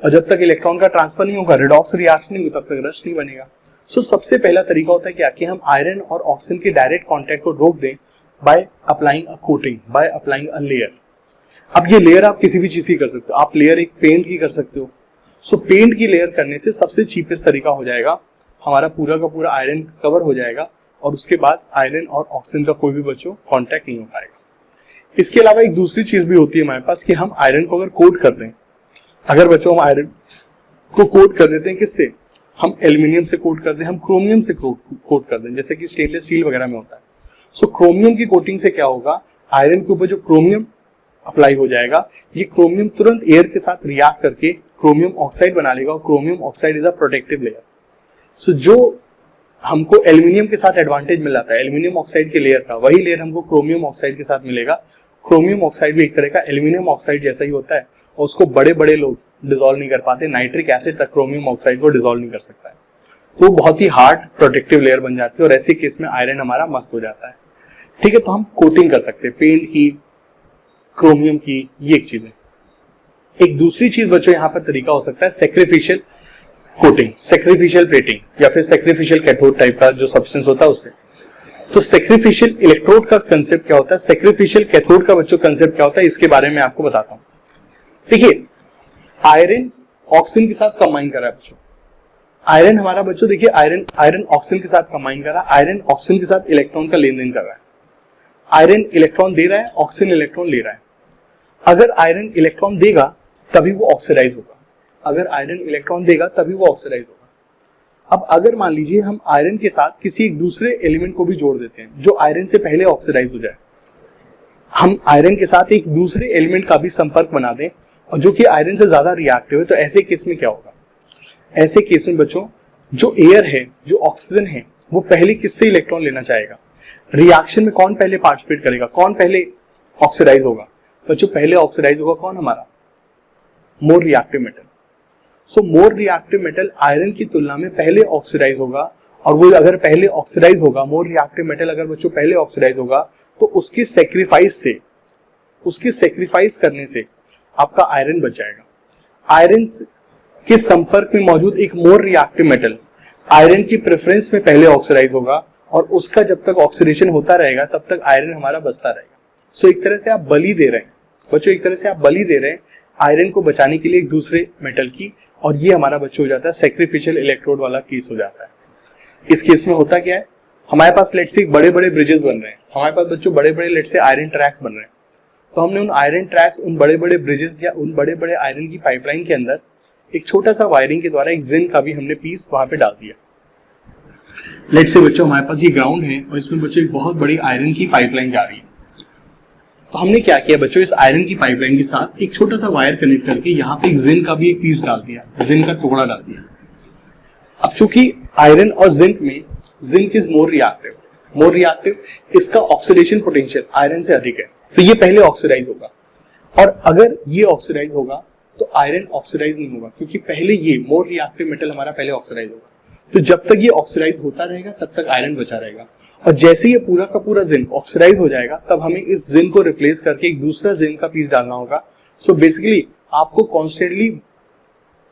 Speaker 1: और जब तक इलेक्ट्रॉन का ट्रांसफर नहीं होगा, रिडॉक्स रिएक्शन नहीं होगा, तब तक रस्ट नहीं बनेगा। सो सबसे पहला तरीका होता है क्या, कि हम आयरन और ऑक्सीजन के डायरेक्ट कांटेक्ट को रोक दें by applying a coating, by applying a layer. अब ये लेयर आप किसी भी चीज की कर सकते हो, आप लेयर एक पेंट की कर सकते हो। सो पेंट की लेयर करने से सबसे चीपेस्ट तरीका हो जाएगा, हमारा पूरा का पूरा आयरन कवर हो जाएगा, और उसके बाद आयरन और ऑक्सीजन का कोई भी बच्चों कांटेक्ट नहीं हो पाएगा। इसके अलावा एक दूसरी चीज भी होती है हमारे पास, कि हम आयरन को अगर कोट कर दें, अगर बच्चों हम आयरन को कोट कर देते हैं, किससे, हम एल्यूमिनियम से कोट कर दें, हम क्रोमियम से कोट कर दें, जैसे कि स्टेनलेस स्टील वगैरह में होता है। सो क्रोमियम की कोटिंग से क्या होगा, आयरन के ऊपर जो क्रोमियम अप्लाई हो जाएगा, ये क्रोमियम तुरंत एयर के साथ रिएक्ट करके क्रोमियम ऑक्साइड बना लेगा, और chromium oxide is a protective layer. So जो हमको एल्यूमिनियम के साथ एडवांटेज मिल जाता है एल्यूमिनियम ऑक्साइड के लेयर का, वही लेयर हमको क्रोमियम ऑक्साइड के साथ मिलेगा। क्रोमियम ऑक्साइड भी एक तरह का एल्यूमिनियम ऑक्साइड जैसा ही होता है, और उसको बड़े बड़े लोग डिसॉल्व नहीं कर पाते, नाइट्रिक एसिड तक क्रोमियम ऑक्साइड को डिसॉल्व नहीं कर सकता है, तो बहुत ही हार्ड प्रोटेक्टिव लेयर बन जाती है, और ऐसे केस में आयरन हमारा मस्त हो जाता है। ठीक है, तो हम कोटिंग कर सकते हैं पेंट की, क्रोमियम की, ये एक चीज है। एक दूसरी चीज बच्चों यहाँ पर तरीका हो सकता है सैक्रिफिशियल कोटिंग, सैक्रिफिशियल प्लेटिंग, या फिर सैक्रिफिशियल कैथोड टाइप का जो सब्सटेंस होता है उससे। तो सैक्रिफिशियल इलेक्ट्रोड का कंसेप्ट क्या होता है, सैक्रिफिशियल कैथोड का बच्चों कंसेप्ट क्या होता है, इसके बारे में आपको बताता हूं। देखिए, आयरन ऑक्सीजन के साथ कंबाइन कर रहा है बच्चों, आयरन हमारा बच्चों देखिए आयरन ऑक्सीजन के साथ कंबाइन कर रहा है, आयरन ऑक्सीजन के साथ इलेक्ट्रॉन का लेन देन कर रहा है। आयरन इलेक्ट्रॉन दे रहा है, ऑक्सीजन इलेक्ट्रॉन ले रहा है। अगर आयरन इलेक्ट्रॉन देगा तभी वो ऑक्सीडाइज होगा, अगर आयरन इलेक्ट्रॉन देगा तभी वो ऑक्सीडाइज होगा। अब अगर मान लीजिए हम आयरन के साथ किसी एक दूसरे एलिमेंट को भी जोड़ देते हैं जो आयरन से पहले ऑक्सीडाइज हो जाए, हम आयरन के साथ एक दूसरे एलिमेंट का भी संपर्क बना दें और जो कि आयरन से ज्यादा रिएक्टिव है, तो ऐसे केस में क्या होगा? ऐसे केस में बच्चों जो एयर है, जो ऑक्सीजन है, वो पहले किससे इलेक्ट्रॉन लेना चाहेगा? रिएक्शन में कौन पहले पार्टिसिपेट करेगा, कौन पहले ऑक्सीडाइज होगा? बच्चों पहले ऑक्सीडाइज होगा कौन? हमारा मोर रिएक्टिव मेटल। सो मोर रिएक्टिव मेटल आयरन की तुलना में पहले ऑक्सीडाइज होगा, और वो अगर पहले ऑक्सीडाइज होगा, मोर रिएक्टिव मेटल अगर बच्चों पहले ऑक्सीडाइज होगा, तो उसके सेक्रीफाइस करने से आपका आयरन बच जाएगा। आयरन के संपर्क में मौजूद एक मोर रिएक्टिव मेटल आयरन की प्रेफरेंस में पहले ऑक्सीडाइज होगा, और उसका जब तक ऑक्सीडेशन होता रहेगा तब तक आयरन हमारा बचता रहेगा। सो एक तरह से आप बलि दे रहे हैं बच्चों, एक तरह से आप बलि दे रहे हैं आयरन को बचाने के लिए एक दूसरे मेटल की, और ये हमारा बच्चों हो जाता है सैक्रिफिशियल इलेक्ट्रोड वाला केस हो जाता है। इस केस में होता क्या है, हमारे पास लेट्स से बड़े बड़े ब्रिजेस बन रहे हैं, हमारे पास बच्चों बड़े बड़े लेट्स से आयरन ट्रैक्स बन रहे हैं, तो हमने उन आयरन ट्रैक्स, उन बड़े बड़े ब्रिजेस या उन बड़े बड़े आयरन की पाइपलाइन के अंदर एक छोटा सा वायरिंग के द्वारा एक जिंक का भी हमने पीस वहां पे डाल दिया। लेट्स से बच्चों हमारे पास ये ग्राउंड है और इसमें बच्चों एक बहुत बड़ी आयरन की पाइपलाइन जा रही है, तो हमने क्या किया बच्चों, इस आयरन की पाइपलाइन के साथ एक छोटा सा वायर कनेक्ट करके यहाँ पे एक जिंक का भी एक पीस डाल दिया, जिंक का टुकड़ा डाल दिया। अब चूंकि आयरन और जिंक में जिंक इज मोर रिएक्टिव, इसका ऑक्सीडेशन पोटेंशियल आयरन से अधिक है, तो ये पहले ऑक्सीडाइज होगा, और अगर ये ऑक्सीडाइज होगा तो आयरन ऑक्सीडाइज नहीं होगा, क्योंकि पहले ये मोर रिएक्टिव मेटल हमारा पहले ऑक्सीडाइज होगा। तो जब तक ये ऑक्सीडाइज होता रहेगा तब तक आयरन बचा रहेगा, और जैसे ये पूरा का पूरा जिंक ऑक्सीडाइज हो जाएगा तब हमें इस जिंक को रिप्लेस करके एक दूसरा जिंक का पीस डालना होगा। सो बेसिकली आपको कॉन्स्टेंटली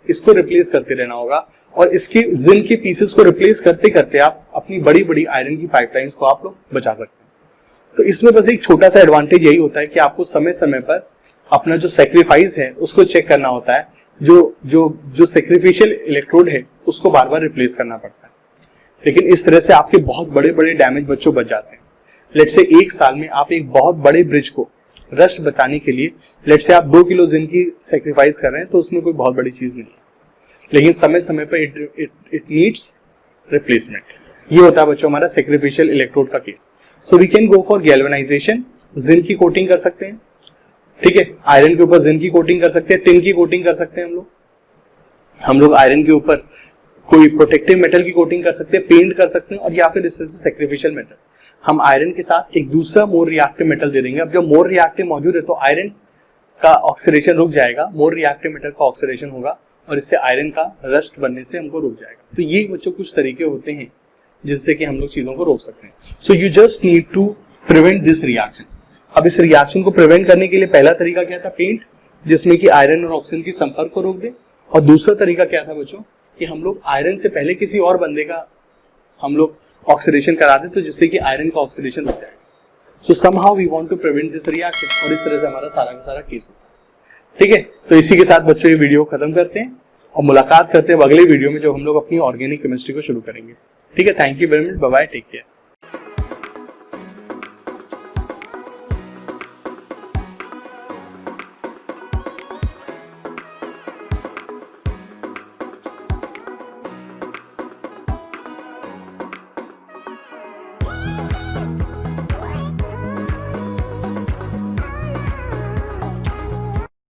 Speaker 1: इसको रिप्लेस करते रहना होगा, और इसके जिंक के पीसेस को रिप्लेस करते करते आप अपनी बड़ी बड़ी आयरन की पाइपलाइंस को आप लोग बचा सकते हैं। तो इसमें बस एक छोटा सा एडवांटेज यही होता है कि आपको समय समय पर अपना जो सेक्रीफाइस है उसको चेक करना होता है, जो सेक्रीफिशियल इलेक्ट्रोड है उसको बार बार रिप्लेस करना पड़ता है, लेकिन इस तरह से आपके बहुत बड़े बड़े डैमेज बच्चों बच जाते हैं। लेट्स से एक साल में आप एक बहुत बड़े ब्रिज को रस्ट बचाने के लिए लेट्स से आप 2 किलो जिंक की सेक्रीफाइस कर रहे हैं, तो उसमें कोई बहुत बड़ी चीज नहीं है, लेकिन समय समय पर इट नीड्स रिप्लेसमेंट। ये होता है बच्चों हमारा सेक्रीफिशियल इलेक्ट्रोड का case. So we can go for galvanisation, zinc की कोटिंग कर सकते हैं, ठीक है, आयरन के ऊपर जिंक की कोटिंग कर सकते हैं, टिन की कोटिंग कर सकते हैं, हम लोग आयरन के ऊपर कोई प्रोटेक्टिव मेटल की कोटिंग कर सकते हैं, पेंट कर सकते हैं, और या फिर इस तरह से सैक्रिफिशियल मेटल हम आयरन के साथ एक दूसरा मोर रिएक्टिव मेटल दे देंगे। अब जब मोर रिएक्टिव मौजूद है तो आयरन का ऑक्सीडेशन रुक जाएगा, मोर रिएक्टिव मेटल का ऑक्सीडेशन होगा, और इससे आयरन का रस्ट बनने से हमको रुक जाएगा। तो ये बच्चों कुछ तरीके होते हैं जिनसे कि हम लोग चीजों को रोक सकते हैं। So you just need to prevent this reaction. अब इस रिएक्शन को प्रिवेंट करने के लिए पहला तरीका क्या था, पेंट, जिसमें कि आयरन और ऑक्सीजन के संपर्क को रोक दे, और दूसरा तरीका क्या था बच्चों कि हम लोग आयरन से पहले किसी और बंदे का हम लोग ऑक्सीडेशन करा दे, तो जिससे कि आयरन का ऑक्सीडेशन रुक जाएगा। So somehow we want to prevent this reaction, और इस तरह से हमारा सारा का सारा केस होता है। ठीक है, तो इसी के साथ बच्चों ये वीडियो खत्म करते हैं और मुलाकात करते हैं अगले वीडियो में, जो हम लोग अपनी ऑर्गेनिक केमिस्ट्री को शुरू करेंगे। ठीक है, thank you very much, bye bye, take care.